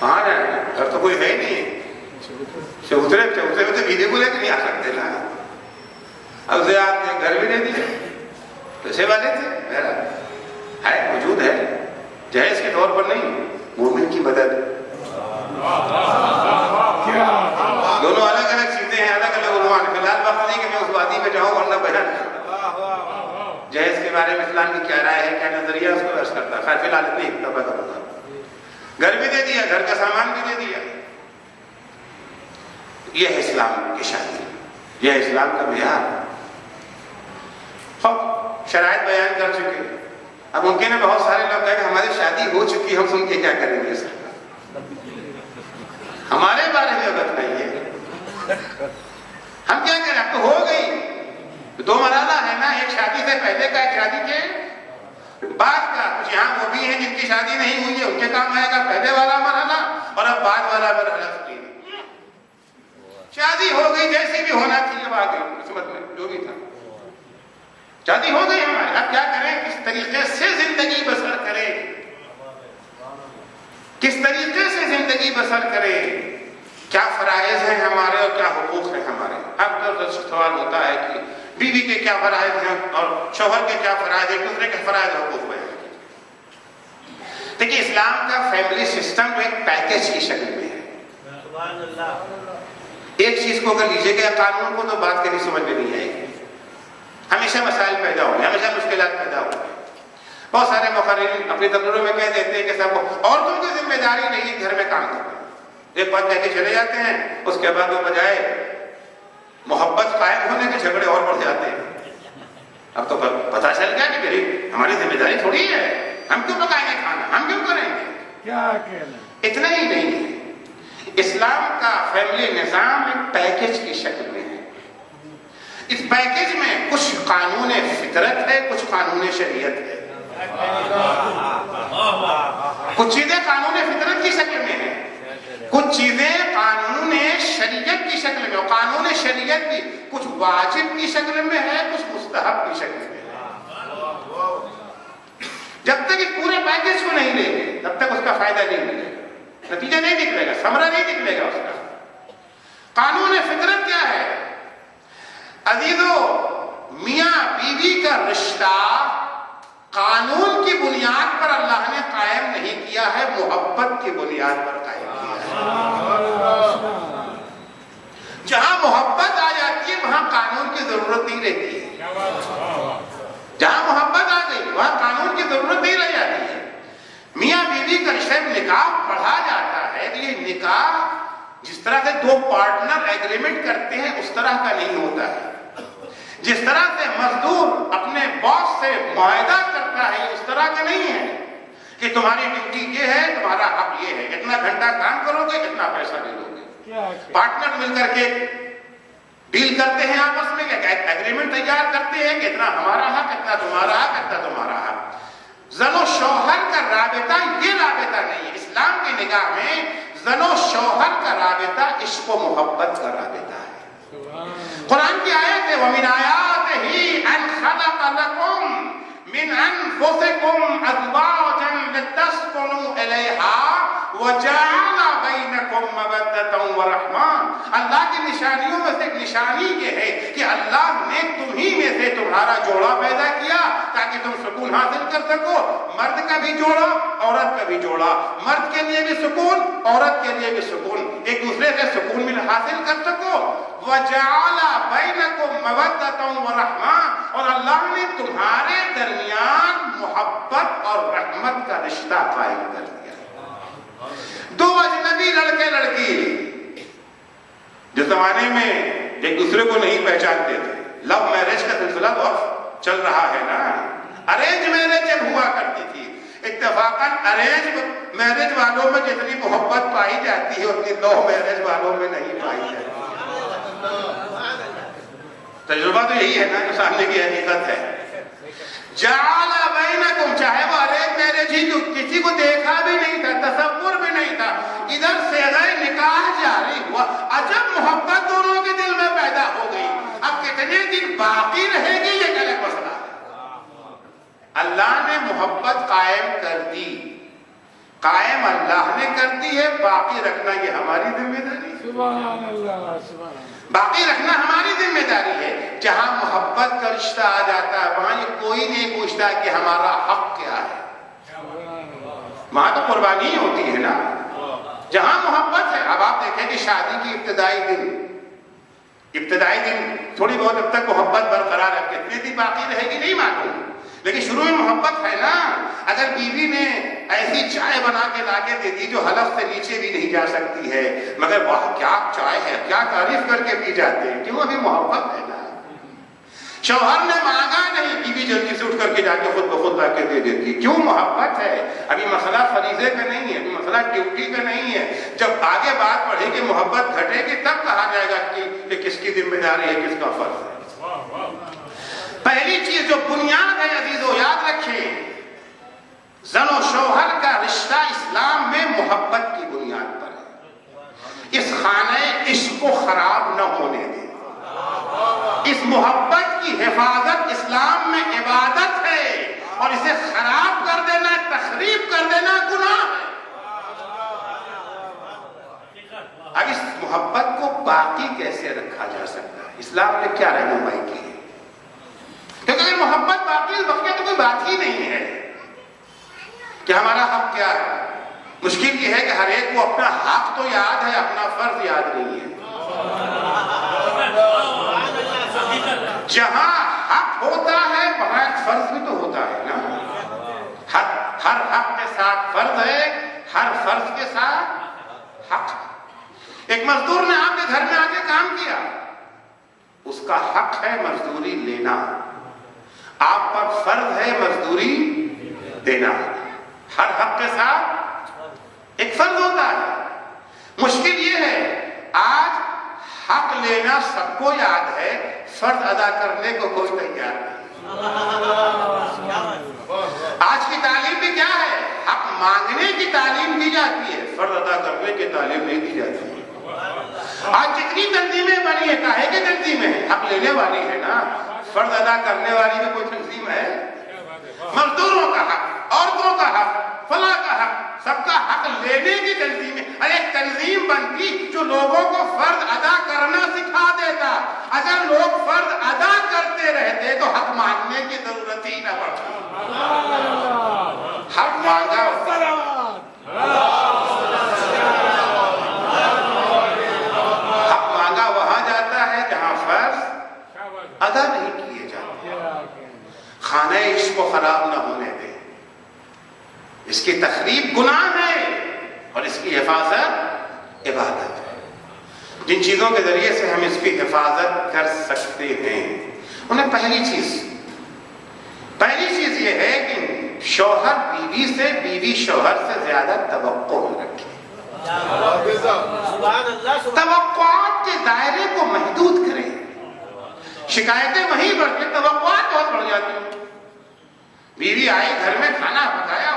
کہاں جائیں گے؟ گھر تو کوئی ہے ہی نہیں. چوتھے بیوی کو لے کے نہیں آ سکتے نا. اب زیاد نے گھر بھی دے دیا، پیسے والے تھے، بہرحال ہے موجود ہے، جہیز کے طور پر نہیں، مومن کی مدد. دونوں الگ الگ چیزیں ہیں، الگ الگ عنوان. فی الحال وقت نہیں کہ میں اس وادی میں جاؤں ورنہ بیان کروں. جہیز کے بارے میں اسلام کی کیا رائے ہے، کیا نظریہ اس کو عرض کرتا ہے. خیر فی الحال اتنی اکتفا کروں گا. گھر بھی دے دیا، گھر کا سامان بھی دے دیا. یہ ہے اسلام کی شادی، یہ ہے اسلام کا معیار. شرائط بیان کر چکے. اب ممکن ہے بہت سارے لوگ کہیں کہ ہماری شادی ہو چکی، ہم سن کے کیا کریں گے؟ سر ہمارے بارے میں بتائیے، ہم کیا کریں؟ اب تو ہو گئی. دو مرحلہ ہے نا، ایک شادی سے پہلے کا، ایک شادی کے بعد کا. کچھ یہاں وہ بھی ہیں جن کی شادی نہیں ہوئی ہے، ان کے کام آئے گا پہلے والا مرحلہ، اور اب بعد والا مرحلہ. شادی ہو گئی جیسی بھی ہونا تھی، اب آ گئی قسمت میں جو بھی تھا. شادی ہو گئی ہماری، اب کیا کریں؟ کس طریقے سے زندگی بسر کریں، کس طریقے سے زندگی بسر کریں، کیا فرائض ہیں ہمارے اور کیا حقوق ہیں ہمارے. اب سوال ہوتا ہے کہ بیوی کے کیا فرائض ہیں اور شوہر کے کیا فرائض ہیں، دوسرے کے فرائض حقوق میں. دیکھیے اسلام کا فیملی سسٹم جو ایک پیکیج کی شکل میں ہے. ایک چیز کو اگر لیجیے گا قانون کو تو بات کبھی سمجھ میں نہیں آئے گی. ہمیشہ مسائل پیدا ہوں گے، ہمیشہ مشکلات پیدا ہوں گے. بہت سارے مقررین اپنی تقریروں میں کہہ دیتے ہیں کہ سب عورتوں کی ذمہ داری نہیں ہے گھر میں کام کرنا. ایک بات کہہ کے چلے جاتے ہیں، اس کے بعد وہ بجائے محبت قائم ہونے کے جھگڑے اور بڑھ جاتے ہیں. اب تو پتہ چل گیا کہ میری ہماری ذمہ داری تھوڑی ہے، ہم کیوں پکائیں گے کھانا، ہم کیوں کریں گے. کیا کہنا. اتنا ہی نہیں ہے، اسلام کا فیملی نظام ایک پیکج کی شکل میں ہے. اس پیکج میں کچھ قانون فطرت ہے، کچھ قانون شریعت ہے. کچھ چیزیں قانون فطرت کی شکل میں ہیں، کچھ چیزیں قانون شریعت کی شکل میں. اور قانون شریعت بھی کچھ واجب کی شکل میں ہے، کچھ مستحب کی شکل میں ہے. جب تک اس پورے پیکج کو نہیں لیں گے تب تک اس کا فائدہ نہیں ملے گا، نتیجہ نہیں نکلے گا، ثمرہ نہیں نکلے گا اس کا. قانون فطرت کیا ہے عزیزو؟ میاں بیوی کا رشتہ قانون کی بنیاد پر اللہ نے قائم نہیں کیا ہے، محبت کی بنیاد پر قائم کیا ہے. جہاں محبت آ جاتی ہے وہاں قانون کی ضرورت نہیں رہتی ہے. جہاں محبت آ گئی وہاں قانون کی ضرورت نہیں رہ جاتی ہے. میاں بیوی کا رشتہ نکاح پڑھا جاتا ہے تو یہ نکاح جس طرح سے دو پارٹنر ایگریمنٹ کرتے ہیں اس طرح کا نہیں ہوتا ہے. جس طرح سے مزدور اپنے باس سے معاہدہ کرتا ہے اس طرح کا نہیں ہے کہ تمہاری ڈیوٹی یہ ہے، تمہارا حق یہ ہے، اتنا گھنٹہ کام کرو گے اتنا پیسہ دے دو گے. پارٹنر مل کر کے ڈیل کرتے ہیں، آپس میں ایگریمنٹ تیار کرتے ہیں کہ اتنا ہمارا حق، اتنا تمہارا حق، اتنا تمہارا حق. زن و شوہر کا رابطہ یہ رابطہ نہیں ہے. اسلام کی نگاہ میں زن و شوہر کا رابطہ عشق و محبت کا رابطہ ہے. قرآن کی آیت ہے وَمِنْ آيَاتِهِ أَنْ خَلَقَ لَكُمْ مِنْ أَنفُسِكُمْ أَزْوَاجًا لِتَسْكُنُوا إِلَيْهَا وَجَعَلَ بَيْنَكُمْ مَوَدَّةً وَرَحْمَةً. اللہ کی نشانیوں میں سے ایک نشانی یہ ہے کہ اللہ نے تمہی میں سے تمہارا جوڑا پیدا کیا تاکہ تم سکون حاصل کر سکو. مرد کا بھی جوڑا، عورت کا بھی جوڑا. مرد کے لیے بھی سکون، عورت کے لیے بھی سکون، ایک دوسرے سے سکون مل حاصل کر سکو. وَجَعَلَ بَيْنَكُمْ مَوَدَّةً وَرَحْمَةً. اور اللہ نے تمہارے درمیان محبت اور رحمت کا رشتہ قائم کر دیا. دو اجنبی لڑکے لڑکی جو زمانے میں ایک دوسرے کو نہیں پہچانتے تھے، لو میرج کا سلسلہ تو اب چل رہا ہے نا. ارینج میرج جب ہوا کرتی تھی، اتفاقاً ارینج میرج والوں میں جتنی محبت پائی جاتی ہے اتنی لو میرج والوں میں نہیں پائی جاتی. تجربہ تو یہی ہے نا جو سامنے کی حقیقت ہے. جعل بینکم، چاہے وہ ارینج میرج ہی کسی کو دیکھا بھی نہیں تھا، تصور بھی نہیں تھا، ادھر سے نکاح جاری ہوا، عجب محبت دونوں کے دل میں پیدا ہو گئی. اب کتنے دن باقی رہے گی یہ الگ مسئلہ ہے. اللہ نے محبت قائم کر دی، قائم اللہ نے کر دی ہے، باقی رکھنا یہ ہماری ذمہ داری ہے. سبحان اللہ، سبحان اللہ. باقی رکھنا ہماری ذمہ داری ہے. جہاں محبت کا رشتہ آ جاتا ہے وہاں یہ کوئی نہیں پوچھتا کہ ہمارا حق کیا ہے. وہاں تو قربانی ہوتی ہے نا جہاں محبت ہے. اب آپ دیکھیں کہ شادی کی ابتدائی دن تھوڑی بہت اب تک محبت برقرار ہے، کتنے دن باقی رہے گی نہیں معلوم، لیکن شروع میں محبت ہے نا. اگر بیوی نے ایسی چائے بنا کے لا کے دے دی جو حلف سے نیچے بھی نہیں جا سکتی ہے، مگر واہ کیا چائے ہے، کیا تعریف کر کے پی جاتے ہیں، کیوں؟ ابھی محبت ہے نا. شوہر نے مانگا نہیں، بیوی جلدی سے اٹھ کر کے جا کے خود بخود لا کے دے دیتی، کیوں؟ محبت ہے. ابھی مسئلہ فریضے کا نہیں ہے، ابھی مسئلہ ڈیوٹی کا نہیں ہے. جب آگے بات بڑھے گی، محبت گھٹے گی، تب کہا جائے گا کہ کس کی ذمہ داری ہے، کس کا فرض ہے. پہلی چیز جو بنیاد ہے عزیزو، یاد رکھیں، زن و شوہر کا رشتہ اسلام میں محبت کی بنیاد پر ہے. اس خانہ عشق کو خراب نہ ہونے دیں. اس محبت کی حفاظت اسلام میں عبادت ہے اور اسے خراب کر دینا، تخریب کر دینا گناہ ہے. اب اس محبت کو باقی کیسے رکھا جا سکتا ہے؟ اسلام نے کیا رہنمائی کی ہے؟ کیونکہ اگر محبت باقی بقیہ تو کوئی بات ہی نہیں ہے کہ ہمارا حق کیا ہے. مشکل یہ ہے کہ ہر ایک کو اپنا حق تو یاد ہے، اپنا فرض یاد نہیں ہے. جہاں حق ہوتا ہے وہاں ایک فرض بھی تو ہوتا ہے نا. ہر حق کے ساتھ فرض ہے، ہر فرض کے ساتھ حق. ایک مزدور نے آپ کے گھر میں آ کے کام کیا، اس کا حق ہے مزدوری لینا، آپ پر فرض ہے مزدوری دینا. ہر حق کے ساتھ ایک فرض ہوتا ہے. مشکل یہ ہے آج حق لینا سب کو یاد ہے، فرض ادا کرنے کو کوئی تیار نہیں۔ آج کی تعلیم بھی کیا ہے؟ حق مانگنے کی تعلیم دی جاتی ہے، فرض ادا کرنے کی تعلیم نہیں دی جاتی ہے۔ آج جتنی تنظیمیں بنی ہے کاہے کی تنظیمیں ہیں؟ حق لینے والی ہے نا، فرض ادا کرنے والی میں کوئی تنظیم ہے؟ مزدوروں کا حق، عورتوں کا حق، فلاں کا حق، سب کا حق لینے کی تنظیم ہے۔ ارے ایک تنظیم بنتی جو لوگوں کو فرض ادا کرنا سکھا دیتا، اگر لوگ فرض ادا کرتے رہتے تو حق مانگنے کی ضرورت ہی نہ پڑتی۔ حق مانگا وہاں جاتا ہے جہاں فرض ادا نہیں کیے جاتے۔ خانہ عشق کو خراب نہ ہونے دیں، اس کی تخریب گناہ ہے اور اس کی حفاظت عبادت ہے۔ جن چیزوں کے ذریعے سے ہم اس کی حفاظت کر سکتے ہیں انہیں پہلی چیز یہ ہے کہ شوہر بیوی سے، بیوی شوہر سے زیادہ توقع نہ رکھے۔ توقعات کے دائرے کو محدود کریں۔ شکایتیں وہیں بڑھتی، توقعات بہت بڑھ جاتی ہیں۔ بیوی آئی گھر میں کھانا پکایا،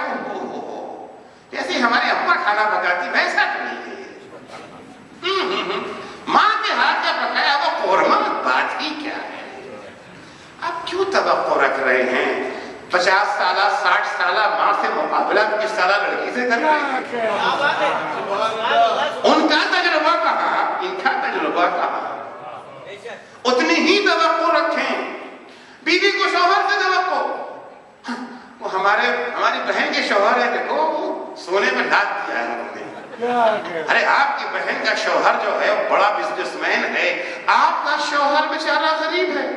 جیسے ہماری اماں کھانا پکاتی ویسا تو نہیں ہے۔ ماں کے ہاتھ کا پکایا وہ قورمہ، بات ہی کیا ہے؟ آپ کیوں توقع رکھ رہے ہیں؟ 50 سالہ 60 سالہ ماں سے مقابلہ 20 سالہ لڑکی سے کر رہے ہیں۔ ان کا تجربہ کہاں، ان کا تجربہ کہاں؟ اتنی ہی توقع رکھیں۔ بیوی کو شوہر سے توقع، وہ ہماری بہن کے شوہر ہے، دیکھو سونے میں لاد دیا ہے انہوں نے۔ ارے آپ کی بہن کا شوہر جو ہے وہ بڑا بزنس مین ہے، آپ کا شوہر بیچارہ غریب ہے،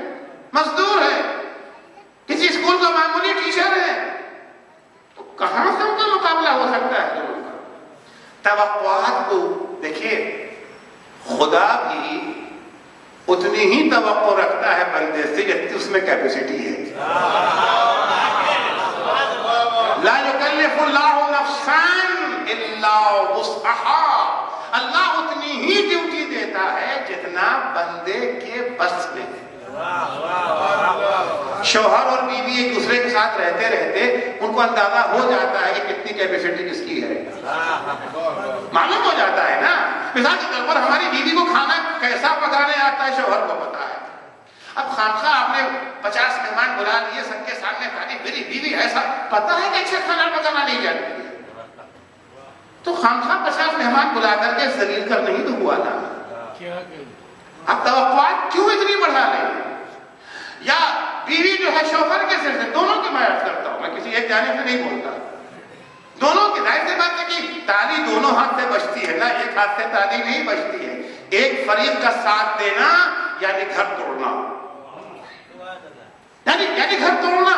مزدور ہے، کسی اسکول کا معمولی ٹیچر ہے، تو کہاں سے ان کا مقابلہ ہو سکتا ہے؟ توقعات کو دیکھیے، خدا بھی اتنی ہی توقع رکھتا ہے بندے سے جتنی اس میں کیپیسٹی ہے۔ لا یکلف اللہ نفسا الا وسعها، اللہ اتنی ہی ڈیوٹی دیتا ہے جتنا بندے کے بس میں ہے۔ شوہر اور بیوی ایک دوسرے کے ساتھ رہتے رہتے ان کو اندازہ ہو جاتا ہے کہ کتنی کیپیسٹی کس کی ہے، معلوم ہو جاتا ہے نا۔ مثال کے طور پر ہماری بیوی کو کھانا کیسا پکانے آتا ہے شوہر کو پتا ہے۔ اب خامخواہ آپ نے 50 مہمان بلا لیے، سب کے سامنے کھانے، میری بیوی ایسا پتا ہے کہ اچھا کھانا پکانا نہیں جانتی ہے، تو خامخواہ 50 مہمان بلا کر کے ذلیل کر نہیں تو ہوا نا۔ اب توقعات کیوں اتنی بڑھا لیں؟ یا بیوی جو ہے شوہر کے سر سے، دونوں کی میں عرض کرتا ہوں، میں کسی ایک جانب سے نہیں بولتا، دونوں کی ظاہر سی بات ہے کہ تالی دونوں ہاتھ سے بجتی ہے نا، ایک ہاتھ سے تالی نہیں بجتی ہے۔ ایک فریق کا ساتھ دینا یعنی گھر توڑنا، یعنی گھر توڑنا،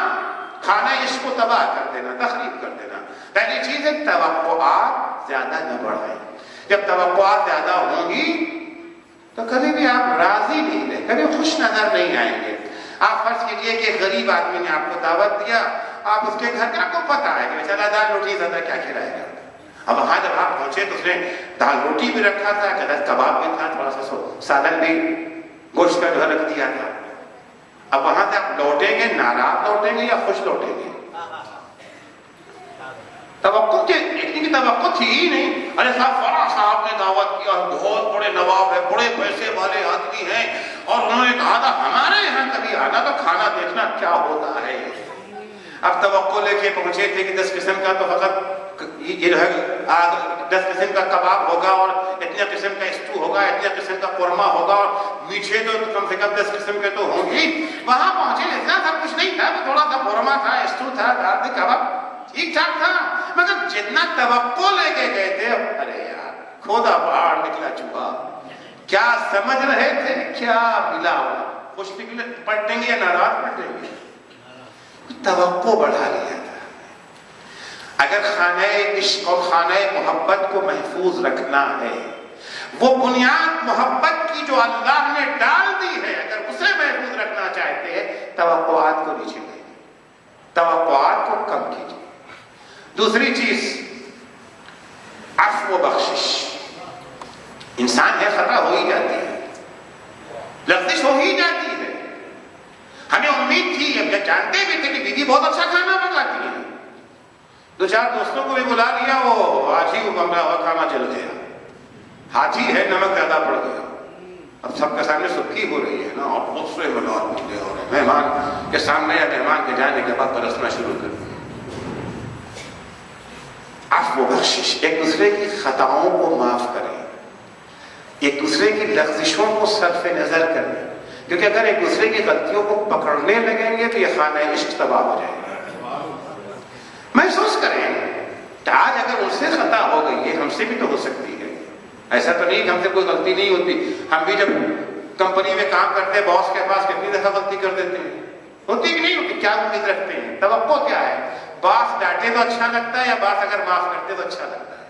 خانہ عشق کو تباہ کر دینا، تخریب کر دینا۔ پہلی چیز ہے توقعات زیادہ نہ بڑھائیں۔ جب توقعات زیادہ ہوں گی تو کبھی بھی آپ راضی نہیں رہے، کبھی خوش نظر نہیں آئیں گے۔ آپ فرض کیجئے کہ غریب آدمی نے آپ کو دعوت دیا، آپ اس کے گھر کے، آپ کو پتا ہے کہ بیچارہ دال روٹی زیادہ کیا کھلائے گا۔ اب وہاں جب آپ پہنچے تو اس نے دال روٹی بھی رکھا تھا، کباب بھی تھا، تھوڑا سا سالن بھی گوشت کا جو رکھ دیا تھا۔ اب وہاں سے آپ لوٹیں گے ناراض لوٹیں گے یا خوش لوٹیں گے؟ توقع کی توقع تھی ہی نہیں۔ ارے صاحب نے دعوت کیا، بہت بڑے نواب ہے، بڑے پیسے والے آدمی ہیں، اور انہوں نے کہا تھا ہمارے یہاں کبھی آنا تو کھانا دیکھنا کیا ہوتا ہے۔ اب توقع لے کے پہنچے تھے کہ 10 قسم کا تو فقط یہ جو ہے 10 قسم کا کباب ہوگا اور اتنے قسم کا اسٹو ہوگا، اتنے قسم کا قورمہ ہوگا، اور میٹھے تو کم سے کم 10 قسم کے تو ہوں گی۔ وہاں پہنچے اتنا سب کچھ نہیں تھا، تھوڑا سا قورمہ تھا، اسٹو تھا، دال تھی، کباب ٹھیک ٹھاک تھا، مگر جتنا توقع لے کے گئے تھے، ارے یار کھودا پہاڑ نکلا چوہا۔ کیا سمجھ رہے تھے کیا ملا؟ خوش نکلے پلٹیں گے یا ناراض پلٹیں گے؟ توقع بڑھا لیا تھا۔ اگر خانہ عشق اور خانہ محبت کو محفوظ رکھنا ہے، وہ بنیاد محبت کی جو اللہ نے ڈال دی ہے، اگر اسے محفوظ رکھنا چاہتے ہیں، توقعات کو نیچے لائیں، توقعات کو کم کیجیے۔ دوسری چیز عفو و بخشش، دو چار دوستوں کو بھی بلا لیا، وہ حاجی کو کمرہ ہوا، کھانا جل گیا، حاجی ہے نمک زیادہ پڑ گیا، اب سب کے سامنے سبکی ہو رہی ہے نا، اور بہت سے ملوات ملے ہو رہے ہیں، مہمان کے سامنے یا مہمان کے جانے کے بعد برسنا شروع کر دیا۔ عفو و بخشش، ایک دوسرے کی خطاؤں کو معاف کریں، ایک دوسرے کی لغزشوں کو صرف نظر کریں، کیونکہ اگر ایک دوسرے کی غلطیوں کو پکڑنے لگیں گے تو یہ خانہ عشق تباہ ہو جائے گا۔ محسوس کریں کہ آج اگر ان سے خطا ہو گئی ہے، ہم سے بھی تو ہو سکتی ہے، ایسا تو نہیں کہ ہم سے کوئی غلطی نہیں ہوتی۔ ہم بھی جب کمپنی میں کام کرتے ہیں باس کے پاس کتنی دفعہ غلطی کر دیتے ہیں، ہوتی کہ نہیں ہوتی؟ کیا امید رکھتے ہیں؟ توقع کیا ہے؟ باس ڈانٹے تو اچھا لگتا ہے یا باس اگر معاف کرتے تو اچھا لگتا ہے؟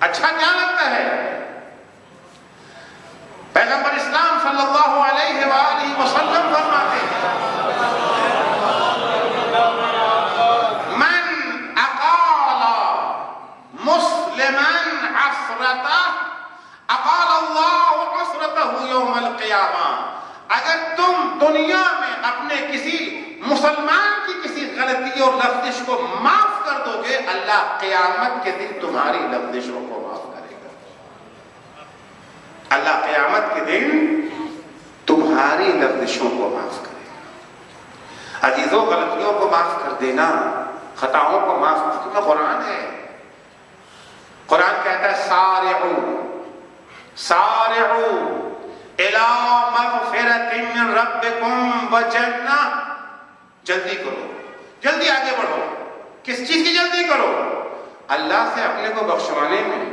اچھا کیا لگتا ہے؟ پیغمبر اسلام صلی اللہ علیہ وآلہ وسلم فرماتے ہیں من اقال مسلما عثرتہ اقال اللہ عثرتہ یوم القیامہ، اگر تم دنیا میں اپنے کسی مسلمان کی کسی غلطی اور لغزش کو معاف کر دو گے، اللہ قیامت کے دن تمہاری لغزشوں کو معاف کرے گا۔ اللہ قیامت کے دن تمہاری لغزشوں کو معاف کرے گا۔ عزیزوں، غلطیوں کو معاف کر دینا، خطاؤں کو معاف کر دینا قرآن ہے۔ قرآن کہتا ہے سارعوا سارعوا الی مغفرۃ من ربکم وجنہ، جلدی کرو، جلدی آگے بڑھو۔ کس چیز کی جلدی کرو؟ اللہ سے اپنے کو بخشوانے میں۔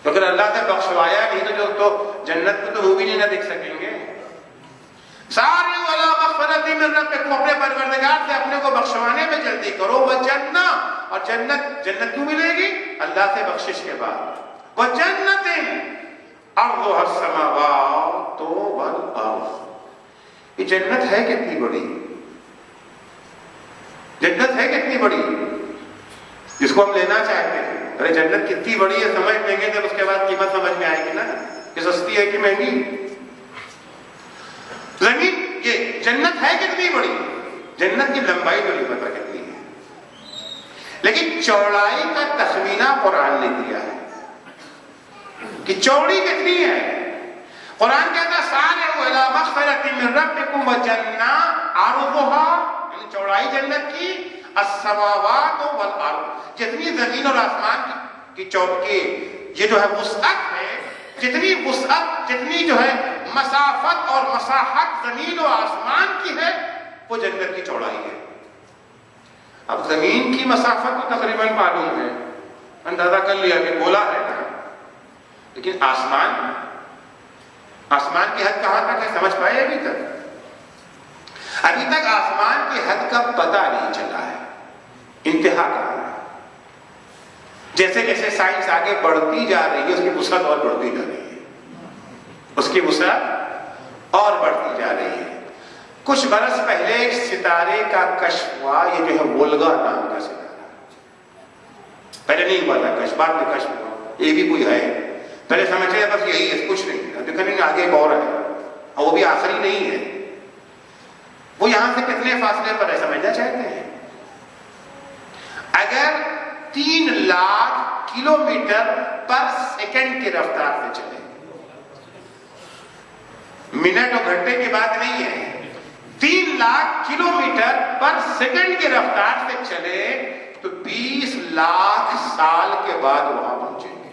تو اگر اللہ سے بخشوایا نہیں تو جنت کو تو وہ بھی نہیں نہ دیکھ سکیں گے۔ سارعوا الی مغفرۃ من ربکم، اپنے پروردگار سے اپنے کو بخشوانے میں جلدی کرو، وجنہ، اور جنت کیوں ملے گی؟ اللہ سے بخشش کے بعد۔ وجنۃ ارضها السماوات والارض، یہ جنت ہے کتنی بڑی، جنت ہے کتنی بڑی جس کو ہم لینا چاہتے ہیں۔ ارے جنت کتنی بڑی ہے سمجھ لیں گے جب اس کے بعد قیمت سمجھ میں آئے گی نا، کہ سستی ہے کہ مہنگی۔ زمین، یہ جنت ہے کتنی بڑی، جنت کی لمبائی تو نہیں پتہ کتنی ہے، لیکن چوڑائی کا تخمینہ قرآن نے دیا ہے کہ چوڑی کتنی ہے۔ قرآن کہتا ہے سارعوا الی مغفرۃ من ربکم وجنہ عرضها، یعنی چوڑائی جنت کی السماوات والارض، جتنی زمین اور آسمان کی چوڑی، یہ جو ہے وسعت ہے، جتنی وسعت، جتنی جو ہے مسافت اور مساحت زمین و آسمان کی ہے، وہ جنت کی چوڑائی ہے۔ اب زمین کی مسافت تو تقریباً معلوم ہے، اندازہ کر لیا کہ گولا ہے نا، لیکن آسمان کی حد کہاں تک ہے سمجھ پائے؟ ابھی تک آسمان کی حد کا پتہ نہیں چلا ہے، انتہا کہاں ہے۔ جیسے جیسے سائنس آگے بڑھتی جا رہی ہے اس کی وسعت اور بڑھتی جا رہی ہے، اس کی وسعت اور بڑھتی جا رہی ہے۔ کچھ برس پہلے ایک ستارے کا کشف ہوا، یہ جو ہے وولگا نام کا ستارہ، پہلے نہیں ہوا تھا کشف، بعد میں کشف ہوا، یہ بھی کوئی ہے، پہلے سمجھے بس یہی ہے کچھ نہیں، دیکھیں آگے ایک اور ہے، اور وہ بھی آخری نہیں ہے۔ وہ یہاں سے کتنے فاصلے پر ہے سمجھنا چاہتے ہیں؟ اگر 3 لاکھ کلومیٹر پر سیکنڈ کی رفتار سے چلے، منٹ اور گھنٹے کی بات نہیں ہے، 3 لاکھ کلومیٹر پر سیکنڈ کی رفتار سے چلے تو 20 لاکھ سال کے بعد وہاں پہنچے گے،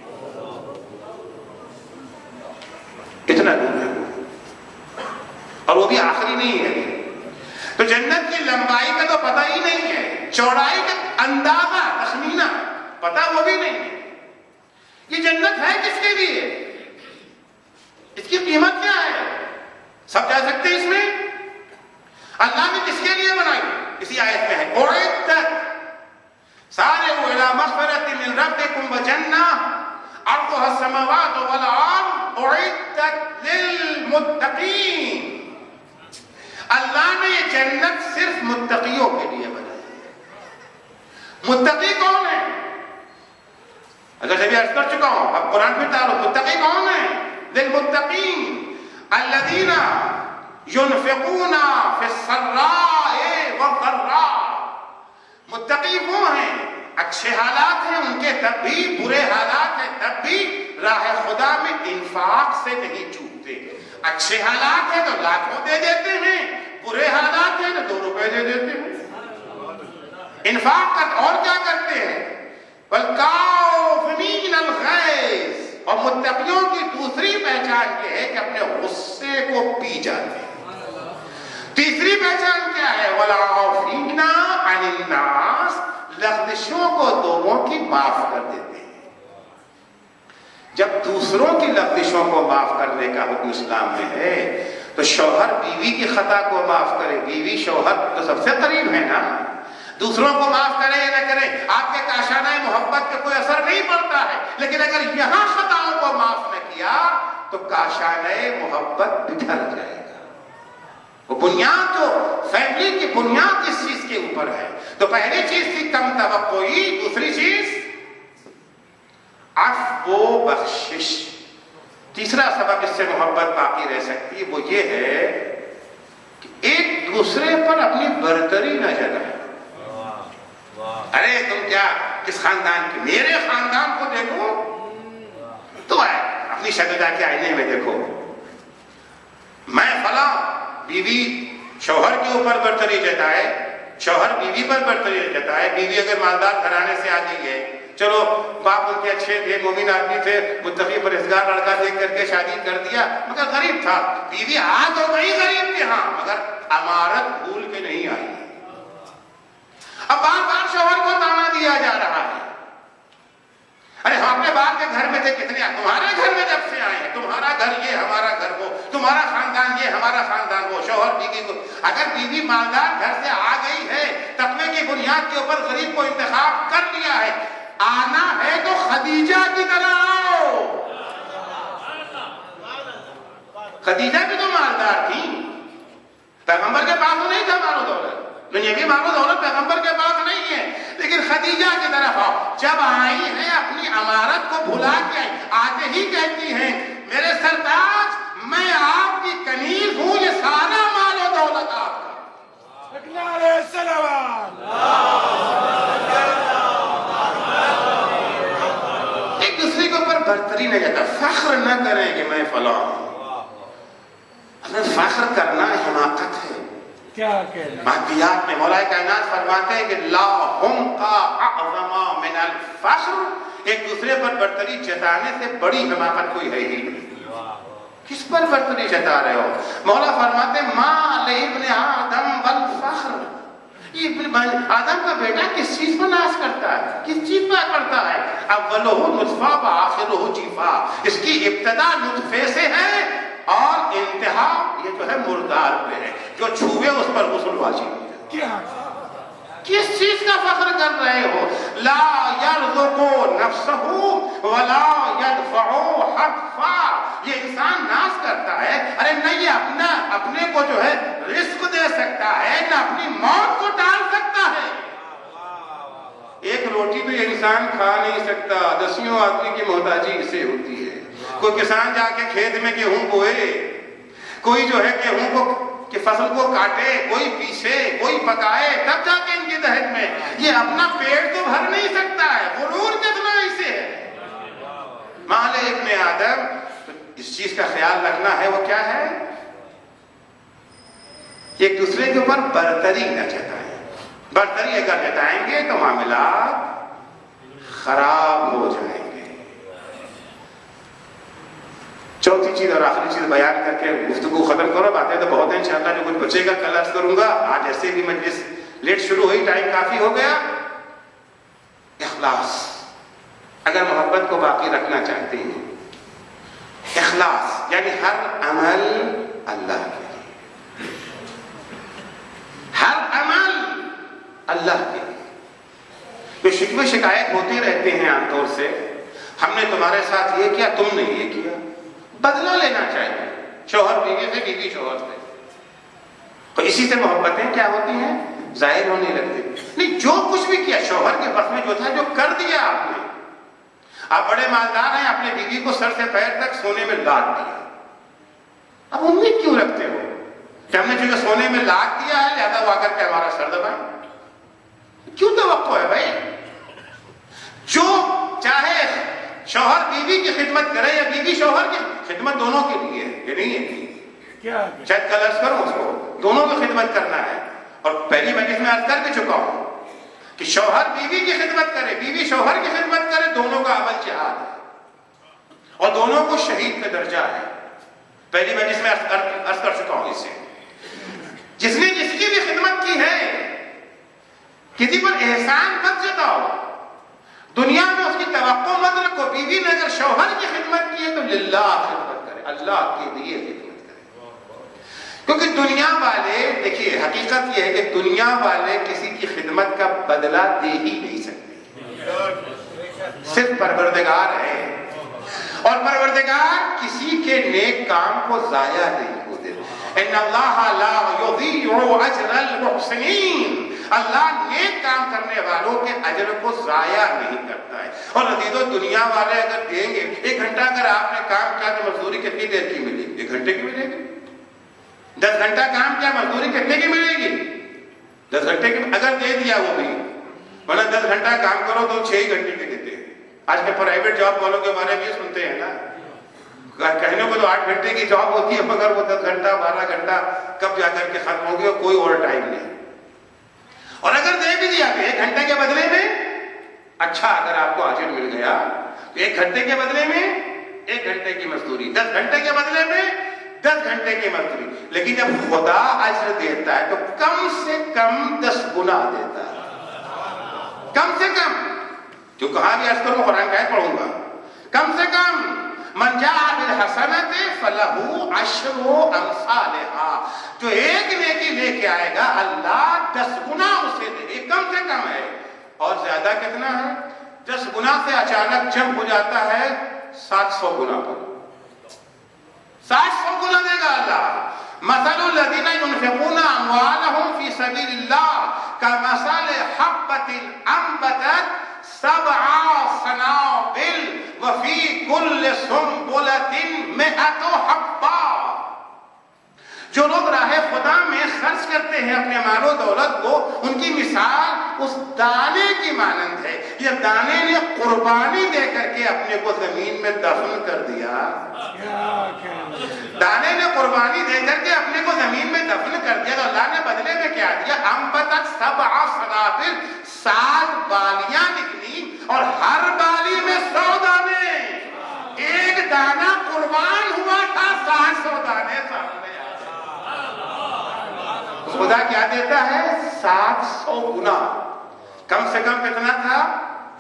اتنا دور ہے وہ، اور وہ بھی آخری نہیں ہے۔ تو جنت کی لمبائی کا تو پتہ ہی نہیں ہے، چوڑائی کا اندازہ تخمینہ پتہ وہ بھی نہیں ہے۔ یہ جنت ہے کس کے لیے؟ اس کی قیمت کیا ہے؟ سب جا سکتے ہیں اس میں؟ اللہ نے کس کے لیے بنائی؟ اسی آیت میں ہے اعدت سارعوا الی مغفرۃ من ربکم وجنہ عرضها السماوات والارض اعدت للمتقین۔ اللہ نے یہ جنت صرف متقیوں کے لیے بنائی ہے۔ متقی کون ہے؟ اگر جب عرض کر چکا ہوں، اب قرآن پھر تعارف، متقی کون ہے؟ للمتقین الذین ينفقون فی السراء والضراء، اچھے حالات ہیں ان کے تب بھی، برے حالات ہیں تب بھی راہ خدا میں انفاق سے نہیں چوکتے. اچھے حالات ہیں تو لاکھوں دے دیتے ہیں، برے حالات ہیں تو 2 روپے دے دیتے ہیں. انفاق کا اور کیا کرتے ہیں؟ وَالْكَاظِمِينَ الْغَيْظَ. اور متقیوں کی دوسری پہچان یہ ہے کہ اپنے غصے کو پی جاتے ہیں. تیسری پہچان کیا ہے؟ وَالْعَافِينَ عَنِ النَّاسِ. لغزشوں کو لوگوں کی معاف کر دیتے ہیں. جب دوسروں کی لغزشوں کو معاف کرنے کا حکم اسلام میں ہے تو شوہر بیوی کی خطا کو معاف کرے. بیوی شوہر تو سب سے قریب ہے نا. دوسروں کو معاف کرے یا نہ کرے آپ کے کاشانہ محبت کا کوئی اثر نہیں پڑتا ہے، لیکن اگر یہاں خطاؤں کو معاف نہ کیا تو کاشانہ محبت بکھر جائے گا. وہ بنیاد جو فیملی کی بنیاد کس چیز کے اوپر ہے؟ تو پہلی چیز تھی کم توقعی، دوسری چیز عفو و بخشش. تیسرا سبب اس سے محبت باقی رہ سکتی ہے وہ یہ ہے کہ ایک دوسرے پر اپنی برتری نہ جتائے. ارے تم کیا کس خاندان کی؟ میرے خاندان کو دیکھو تو ہے اپنی شکل کے آئینے میں دیکھو. میں فلاں. بیوی شوہر کے اوپر برتری جتائے، شوہر بیوی پر برتری جتائے. بیوی اگر مالدار گھرانے سے آ گئی ہے، چلو باپ ان کے اچھے تھے، مومن آدمی تھے، متقی پرہیزگار لڑکا دیکھ کر کے شادی کر دیا، مگر غریب تھا. بیوی آ تو گئی غریب کے ہاں مگر امارت بھول کے نہیں آئی. اب بار بار شوہر کو تانا دیا جا رہا ہے. ارے ہم اپنے باپ کے گھر میں تھے کتنے، تمہارے گھر میں جب سے آئے ہیں، تمہارا گھر یہ ہمارا گھر وہ، تمہارا خاندان یہ ہمارا خاندان وہ. شوہر بیوی کو اگر بیوی مالدار گھر سے آ گئی ہے، تقوی کی بنیاد کے اوپر غریب کو انتخاب کر لیا ہے، آنا ہے تو خدیجہ کی طرح آؤ. خدیجہ بھی تو مالدار تھی، پیغمبر کے پاس تو نہیں تھا مال و دولت. دنیا کی مال و دولت پیغمبر کے پاس نہیں ہے، لیکن خدیجہ کی طرف آؤ. جب آئی ہیں اپنی امارت کو بھلا کے آتے ہی کہتی ہیں میرے سرتاج میں آپ کی کنیز ہوں، یہ سارا مال و دولت آپ کا. ایک دوسرے کے اوپر برتری نہ جاتا. فخر نہ کریں کہ میں فلاں ہوں. اگر فخر کرنا حماقت ہے. مہدیات میں مولا کائنات فرماتے ہیں کہ لا ہم کا اعظم من الفخر. ایک دوسرے پر برتری جتانے سے بڑی حماقت کوئی ہے ہی نہیں. کس پر برتری جتا رہے ہو؟ مولا فرماتے ہیں ما لابن آدم والفخر. یہ آدم کا بیٹا کس چیز پر ناز کرتا ہے، کس چیز پر کرتا ہے؟ اولہ نطفہ و آخرہ جیفا. اس کی ابتدا نطفے سے ہے اور انتہا یہ جو ہے مردار پہ ہے. جو چھوئے اس پر غسل واجب ہے. کس چیز کا فخر کر رہے ہو؟ لا یرزق نفسہ ولا یدفع حتفا. یہ انسان ناز کرتا ہے ارے نہ یہ اپنے کو جو ہے رزق دے سکتا ہے، نہ اپنی موت کو ٹال سکتا ہے. ایک روٹی تو یہ انسان کھا نہیں سکتا، 10 آدمی کی محتاجی اسے ہوتی ہے. کوئی کسان جا کے کھیت میں گیہوں بوئے، کوئی جو ہے گیہوں کو کہ فصل کو کاٹے، کوئی پیسے، کوئی پکائے، تب جا کے ان کی دہن میں. یہ اپنا پیٹ تو بھر نہیں سکتا ہے، غرور کتنا اسے ہے. مال ابن آدم. اس چیز کا خیال رکھنا ہے وہ کیا ہے؟ ایک دوسرے کے اوپر برتری نہ جتائیں. برتری اگر جتائیں گے تو معاملات خراب ہو جائیں گے. چوتھی چیز اور آخری چیز بیان کر کے گفتگو ختم کرو. باتیں تو بہت ہیں انشاءاللہ، جو کچھ بچے گا کل عرض کروں گا. آج ایسے بھی مجلس لیٹ شروع ہوئی، ٹائم کافی ہو گیا. اخلاص. اگر محبت کو باقی رکھنا چاہتے ہیں، اخلاص یعنی ہر عمل اللہ کے لیے، ہر عمل اللہ کے لیے. جو شکوے شکایت ہوتے رہتے ہیں عام طور سے، ہم نے تمہارے ساتھ یہ کیا، تم نے یہ کیا، بدلہ لینا چاہیے. شوہر بیوی سے، بیوی شوہر سے. تو اسی سے محبتیں کیا ہوتی ہیں؟ ظاہر ہونے لگتی. نہیں، جو کچھ بھی کیا شوہر کے بس میں جو تھا، جو کر دیا آپ نے. آپ بڑے مالدار ہیں، اپنے بیوی کو سر سے پیر تک سونے میں لاٹ دیا. اب امید کیوں رکھتے ہو کہ ہم نے چونکہ سونے میں لاٹ دیا ہے لہذا وہ آ کر کے ہمارا سر دبائیں؟ کیوں توقع ہے بھائی؟ جو چاہے شوہر بیوی کی خدمت کرے یا بیوی شوہر کی خدمت، دونوں کے لیے ہے، یہ نہیں ہے شاید کل عرض کروں اس کو، دونوں کی خدمت کرنا ہے۔ اور پہلی مجلس میں عرض کر بھی چکا ہوں کہ شوہر بیوی کی خدمت کرے، بیوی شوہر کی خدمت کرے، دونوں کا عمل جہاد ہے اور دونوں کو شہید کا درجہ ہے۔ پہلی مجلس میں عرض کر چکا ہوں اس سے، جس نے جس کی بھی خدمت کی ہے، کسی پر احسان مت جتاؤ، دنیا میں اس کی توقع مت رکھو۔ بیوی نے اگر شوہر کی خدمت کی ہے تو للہ خدمت کرے، اللہ کے لیے خدمت کرے، کیونکہ دنیا والے، دیکھیے حقیقت یہ ہے کہ دنیا والے کسی کی خدمت کا بدلہ دے ہی نہیں سکتے، صرف پروردگار ہے، اور پروردگار کسی کے نیک کام کو ضائع نہیں ہوتے۔ ان اللہ لا یضیع اجر المحسنین، اللہ نیک کام کرنے والوں کے اجر کو ضائع نہیں کرتا ہے۔ اور عزیزو، دنیا والے اگر دیں گے، 1 گھنٹہ اگر آپ نے کام کیا تو مزدوری کتنی دیر کی ملے گی؟ 1 گھنٹے کی ملے گی۔ 10 گھنٹہ کام کیا، مزدوری کتنے کی ملے گی؟ 10 گھنٹے کی، اگر دے دیا وہ بھی، ورنہ 10 گھنٹہ کام کرو تو 6 گھنٹے کے دیتے ہیں۔ آج کے پرائیویٹ جاب والوں کے بارے میں یہ سنتے ہیں نا، کہنے کو تو 8 گھنٹے کی جاب ہوتی ہے، مگر وہ 10 گھنٹہ 12 گھنٹہ کب جا کر کے ختم ہوگی اور کوئی اوور ٹائم نہیں۔ اور اگر دے بھی دیا تو 1 گھنٹے کے بدلے میں، اچھا اگر آپ کو اجر مل گیا تو 1 گھنٹے کے بدلے میں 1 گھنٹے کی مزدوری، 10 گھنٹے کے بدلے میں 10 گھنٹے کی مزدوری۔ لیکن جب خدا اجر دیتا ہے تو کم سے کم 10 گنا دیتا ہے، کم سے کم، جو کہاں بھی عرض کروں، قرآن کی آیت پڑھوں گا، کم سے کم من جاء بالحسنۃ فلہ عشر امثالها، جو ایک نیکی لے کے آئے گا اللہ 10 گنا اسے دے، یہ کم سے کم ہے۔ اور زیادہ کتنا ہے؟ 10 گنا سے اچانک جمع ہو جاتا ہے 700 گنا پر، 700 گنا دے گا اللہ۔ مثل الذین ينفقون اموالهم فی سبیل اللہ کمثل حبۃ انبتت 7 سنابل وفی کل سنبلۃ 100 حبہ۔ جو لوگ راہ خدا میں خرچ کرتے ہیں اپنے مال و دولت کو، ان کی مثال اس دانے کی مانند ہے۔ یہ دانے نے قربانی دے کر کے اپنے کو زمین میں دفن کر دیا، دانے نے قربانی دے کر کے اپنے کو زمین میں دفن کر دیا، تو اللہ نے بدلے میں کیا دیا؟ انبتت 7 سنابل، 7 بالیاں نکلی اور ہر بالی میں 100 دانے، ایک دانہ قربان ہوا تھا، 700 دانے سامنے۔ خدا کیا دیتا ہے؟ 700 گنا، کم سے کم کتنا تھا؟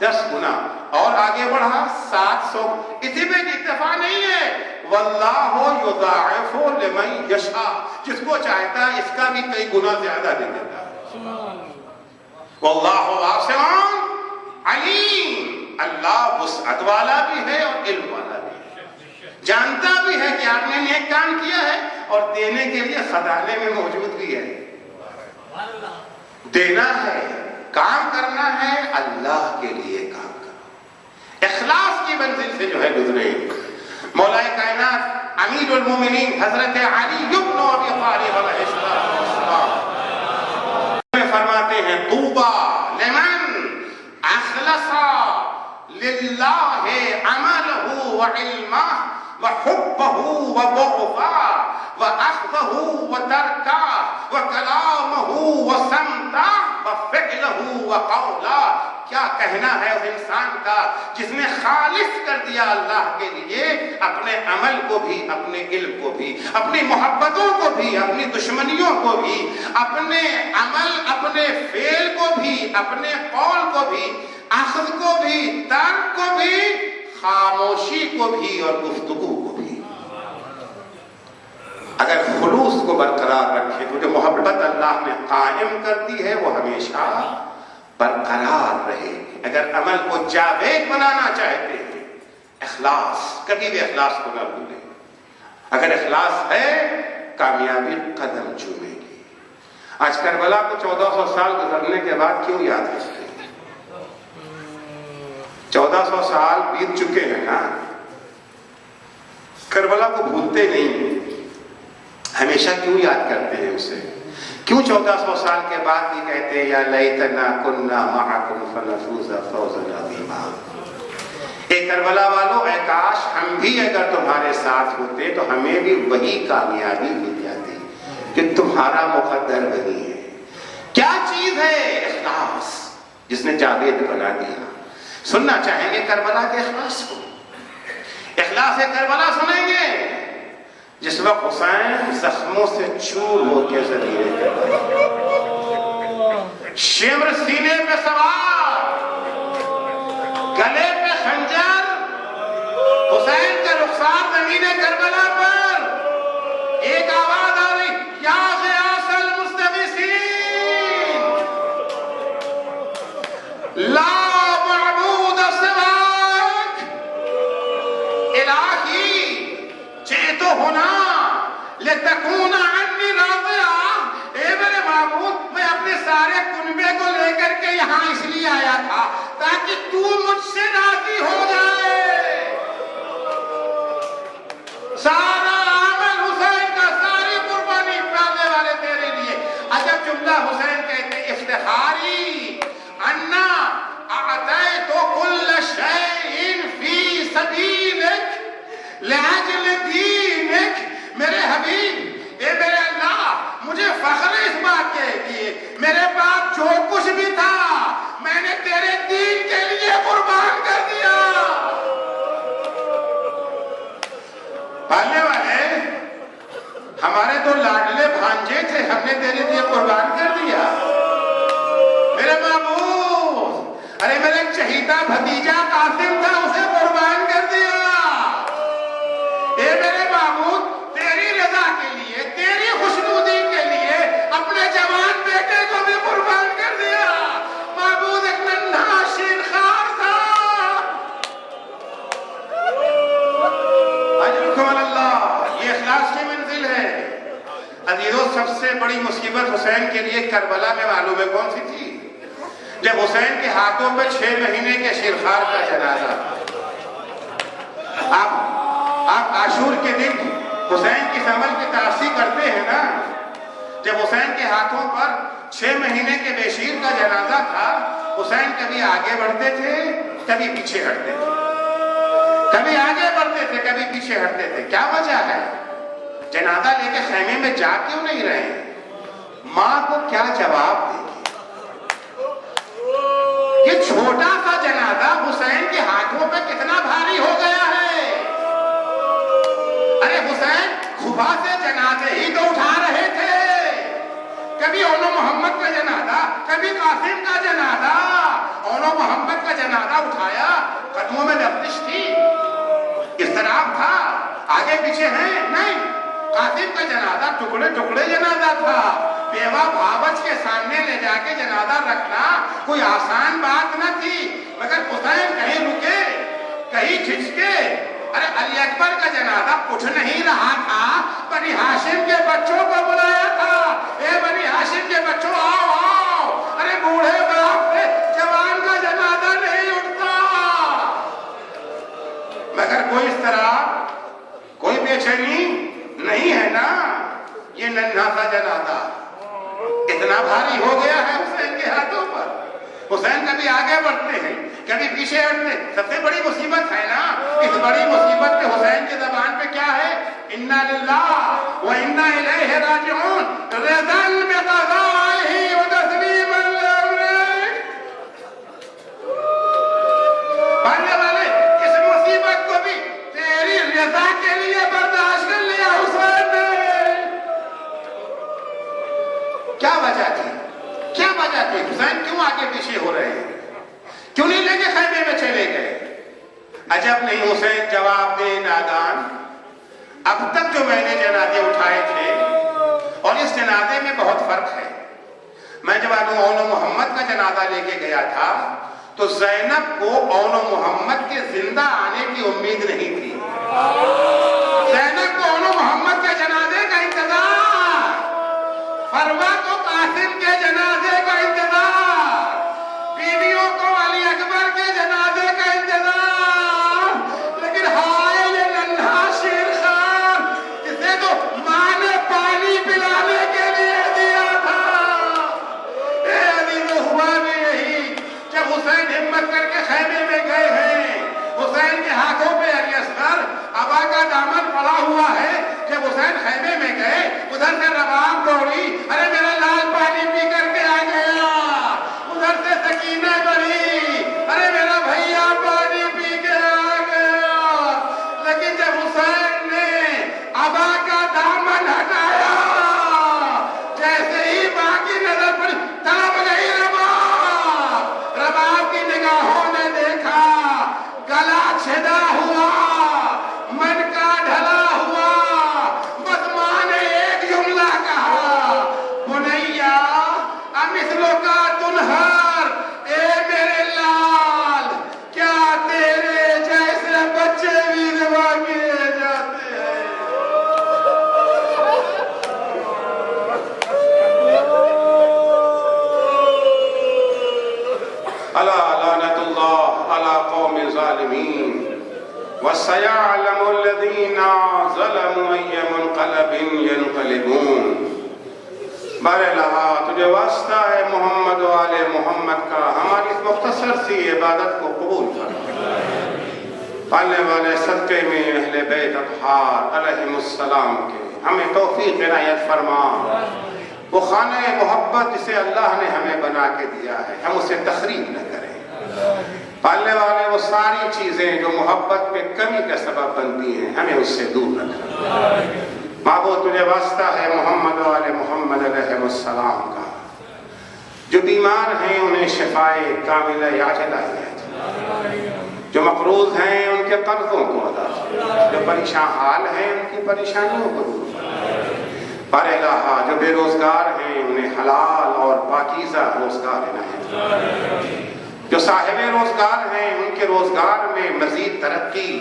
10 گنا، اور آگے بڑھا 700۔ اسی میں اکتفا نہیں ہے، واللہ یضاعف لمن یشاء، جس کو چاہتا ہے اس کا بھی کئی گنا زیادہ دے دیتا ہے۔ واللہ واسع علیم، اللہ وسعت والا بھی ہے اور علم والا بھی ہے، جانتا بھی ہے کہ آپ نے نیک کام کیا ہے اور دینے کے لیے خزانے میں موجود بھی ہے۔ دینا ہے، کام کرنا ہے، اللہ کے لیے کام کرو، اخلاص کی منزل سے جو ہے گزرے۔ مولا کائنات امیر المومنین حضرت علی بن ابی طالب علیہ السلام فرماتے ہیں، طوبی لمن اخلص للہ عملہ وعلمہ وحبہ وبغضہ وأخذه وتركه وكلامه وسمته وفعله وقوله۔ کیا کہنا ہے اس انسان کا جس نے خالص کر دیا اللہ کے لیے اپنے عمل کو بھی، اپنے علم کو بھی، اپنی محبتوں کو بھی، اپنی دشمنیوں کو بھی، اپنے عمل، اپنے فعل کو بھی، اپنے قول کو بھی، اخذ کو بھی، ترک کو بھی، خاموشی کو بھی اور گفتگو کو بھی۔ اگر خلوص کو برقرار رکھے تو جو محبت اللہ نے قائم کر دی ہے وہ ہمیشہ برقرار رہے گی۔ اگر عمل کو جاوید بنانا چاہتے ہیں، اخلاص، کبھی بھی اخلاص کو نہ بھولیں۔ اگر اخلاص ہے کامیابی قدم چومے گی۔ آج کربلا کو 1400 سال گزرنے کے بعد کیوں یاد کرتے ہیں؟ 1400 سال بیت چکے ہیں نا، کربلا کو بھولتے نہیں ہیں، ہمیشہ کیوں یاد کرتے ہیں اسے؟ کیوں 1400 سال کے بعد بھی کہتے ہیں یا لیتنا کننا معکم فنفوز فوزا عظیما؟ اے کربلا والو، اے کاش ہم بھی اگر تمہارے ساتھ ہوتے تو ہمیں بھی وہی کامیابی مل جاتی کہ تمہارا مقدر بنی ہے۔ کیا چیز ہے اخلاص جس نے جاوید بنا دیا؟ سننا چاہیں گے کربلا کے اخلاص کو؟ اخلاص کربلا سنیں گے جس وقت حسین زخموں سے چور ہو کے زمین کربلا، شمر سینے پہ سوار، گلے پہ خنجر، حسین کا رخسار زمین کربلا پر، ایک آواز آ رہی، یا غیاث المستغیثین لا معبود سواک، الہی جئت ہونا لتکون عنی راضیا، اے میرے معبود میں اپنے سارے کنبے کو لے کر کے یہاں اس لیے آیا تھا تاکہ تو مجھ سے راضی ہو جائے۔ سارا عمل حسین کا، ساری قربانی پانے والے تیرے لیے۔ عجب جملہ حسین کہتے افتخاری انا اعطیت کل شیء فی سبیلک لأجل دینک، میرے حبیب، اے میرے اللہ، مجھے فخر اس بات کے لیے میرے پاس جو کچھ بھی تھا میں نے تیرے دین کے لیے قربان کر دیا۔ پالنے والے ہمارے تو لاڈلے بھانجے تھے، ہم نے تیرے لیے قربان کر دیا۔ میرے معبود، ارے میرے چہیتا بھتیجا قاسم تھا، اسے قربان کر دیا۔ اے میرے معبود، تیری رضا کے لیے، تیری خوشنودی کے لیے اپنے جوان بیٹے کو بھی قربان کر دیا۔ معبود ایک ننھا شیرخوار تھا۔ اجرکم اللہ، یہ اخلاص کی منزل ہے۔ عزیزو، سب سے بڑی مصیبت حسین کے لیے کربلا میں معلوم ہے کون سی تھی؟ جب حسین کے ہاتھوں پہ 6 مہینے کے شیرخوار کا جنازہ، آپ عاشور کے دن حسین کی عمل کی تراسی کرتے ہیں نا، جب حسین کے ہاتھوں پر 6 مہینے کے بے شیر کا جنازہ تھا، حسین کبھی آگے بڑھتے تھے کبھی پیچھے ہٹتے تھے، کبھی آگے بڑھتے تھے کبھی پیچھے ہٹتے تھے۔ کیا وجہ ہے؟ جنازہ لے کے خیمے میں جا کیوں نہیں رہے؟ ماں کو کیا جواب دے؟ یہ چھوٹا سا جنازہ حسین کے ہاتھوں پہ کتنا بھاری ہو گیا ہے۔ ارے حسین خفا سے جنازے ہی تو اٹھا رہے تھے، کبھی اونو محمد کا جنازہ، کبھی قاسم کا جنازہ۔ اونو محمد کا جنازہ اٹھایا، قدموں میں لرزش تھی، اضطراب تھا، آگے پیچھے ہیں نہیں۔ قاسم کا جنازہ ٹکڑے ٹکڑے جنازہ تھا، بیوہ بھاوچ کے سامنے لے جا کے جنازہ رکھنا کوئی آسان بات نہ تھی، مگر حسین کہیں رکے کہیں کھچکے۔ ارے علی اکبر کا جنازہ اٹھ نہیں رہا تھا، بنی ہاشم کے بچوں کو بلایا تھا، اے بنی ہاشم کے بچوں آؤ آؤ۔ ارے بوڑھے باپ سے جوان کا جنازہ نہیں اٹھتا، مگر کوئی اس طرح کوئی بے چینی نہیں ہے نا۔ یہ ننھا سا جنازہ اتنا بھاری ہو گیا ہے حسین کے ہاتھوں پر۔ حسین کبھی آگے بڑھتے ہیں کبھی پیچھے ہٹتے۔ سب سے بڑی مصیبت ہے نا، اس بڑی مصیبت کے حسین کی زبان پہ کیا ہے؟ انا للہ و انا الیہ راجعون، رضا بقضائہ و تسلیما لامرہ۔ پڑھنے والے اس مصیبت کو بھی تیری رضا کے لیے برداشت کر لیا حسین نے۔ کیا وجہ تھی؟ کیا وجہ تھی؟ حسین کیوں آگے پیچھے ہو رہے ہیں؟ کیوں نہیں لے کے خیمے میں چلے گئے؟ عجب نہیں حسین جواب دے نادان، اب تک جو میں نے جنازے اٹھائے تھے اور اس جنازے میں بہت فرق ہے۔ میں جب اونو محمد کا جنازہ لے کے گیا تھا تو زینب کو اونو محمد کے زندہ آنے کی امید نہیں تھی، زینب کو اونو محمد کے جنازے کا انتظار، فروا کو قاسم کے جنازے کا انتظار، بیویوں کو علی اکبر کے جنازے کا انتظار، لیکن ہائے یہ ننھا شیرخوار جسے تو ماں نے پانی پلانے کے لیے دیا تھا، حسین ہمت کر کے خیمے میں گئے ہیں، حسین کے ہاتھوں پہ علی اصغر ابا کا دامن پڑا ہوا ہے. جب حسین خیمے میں گئے ادھر سے رباب دوڑی، ارے میرا لال پانی پی کر کے آ گیا. ادھر سے سکینہ بڑھی، ارے میرا بھیا پانی پی کے آ گیا. لیکن جب حسین نے ابا کا دامن ہٹایا، جیسے ہی ماں کی نظر پڑی تڑپ گئی رباب. رباب کی نگاہوں نے دیکھا گلا چھدا ہوا، من کا ڈھلا ہوا. بس ماں نے ایک جملہ کہا، بنیا امثلو کا تنہر، اے میرے لال کیا تیرے جیسے بچے بھی ذبح کیے جاتے ہیں. الا لعنت اللہ علی قوم ظالمین وسيعلم الذين ظلموا أي منقلب ينقلبون. بہرحال تجھے واسطہ ہے محمد و آل محمد کا، ہماری اس مختصر سی عبادت کو قبول فرما. پالنے والے صدقے میں اہل بیت اطہار علیہم السلام کے ہمیں توفیق عنایت فرما. وہ خانہ محبت جسے اللہ نے ہمیں بنا کے دیا ہے، ہم اسے تخریب نہ کریں. پالنے والے وہ ساری چیزیں جو محبت پہ کمی کا سبب بنتی ہیں ہمیں اس سے دور رکھیں. معبود تجھے واسطہ ہے محمد و آل محمد علیہ السلام کا، جو بیمار ہیں انہیں شفائے کاملہ عاجلہ عطا، جو مقروض ہیں ان کے قرضوں کو ادا، جو پریشان حال ہیں ان کی پریشانیوں کو دور فرما. پر الہا جو بے روزگار ہیں انہیں حلال اور پاکیزہ روزگار عنایت، جو صاحب روزگار ہیں ان کے روزگار میں مزید ترقی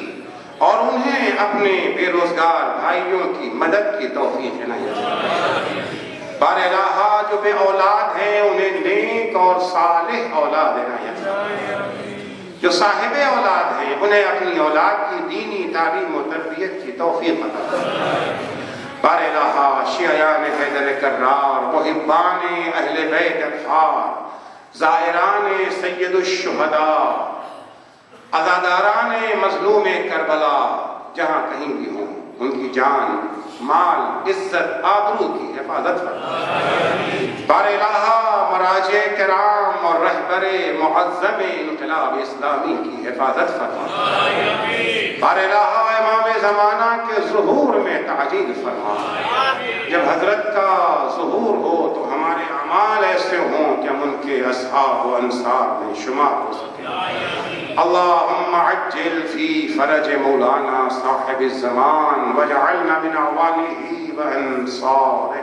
اور انہیں اپنے بے روزگار بھائیوں کی مدد کی توفیق عنایت. پر الہا جو بے اولاد ہیں انہیں نیک اور صالح اولاد عنایت، جو صاحب اولاد ہیں انہیں اپنی اولاد کی دینی تعلیم و تربیت کی توفیق عطا. پر الہا شیعان حیدر کرار، محبان اہل بیت اطہار، زائران سید الشہداء، عزاداران مظلوم کربلا جہاں کہیں بھی ہوں ان کی جان، مال، عزت، آبرو کی حفاظت فرما. بار الہا مراجع کرام اور رہبر معظم انقلاب اسلامی کی حفاظت فرما. بار الہا امام زمانہ کے ظہور میں تعجیل فرما. جب حضرت کا ظہور ہو تو ہمارے اعمال ایسے ہوں کہ ہم ان کے اصحاب و انصار میں شمار ہو سکیں. اللہم عجل فی فرج مولانا صاحب الزمان واجعلنا من اعوانہ و انصارہ.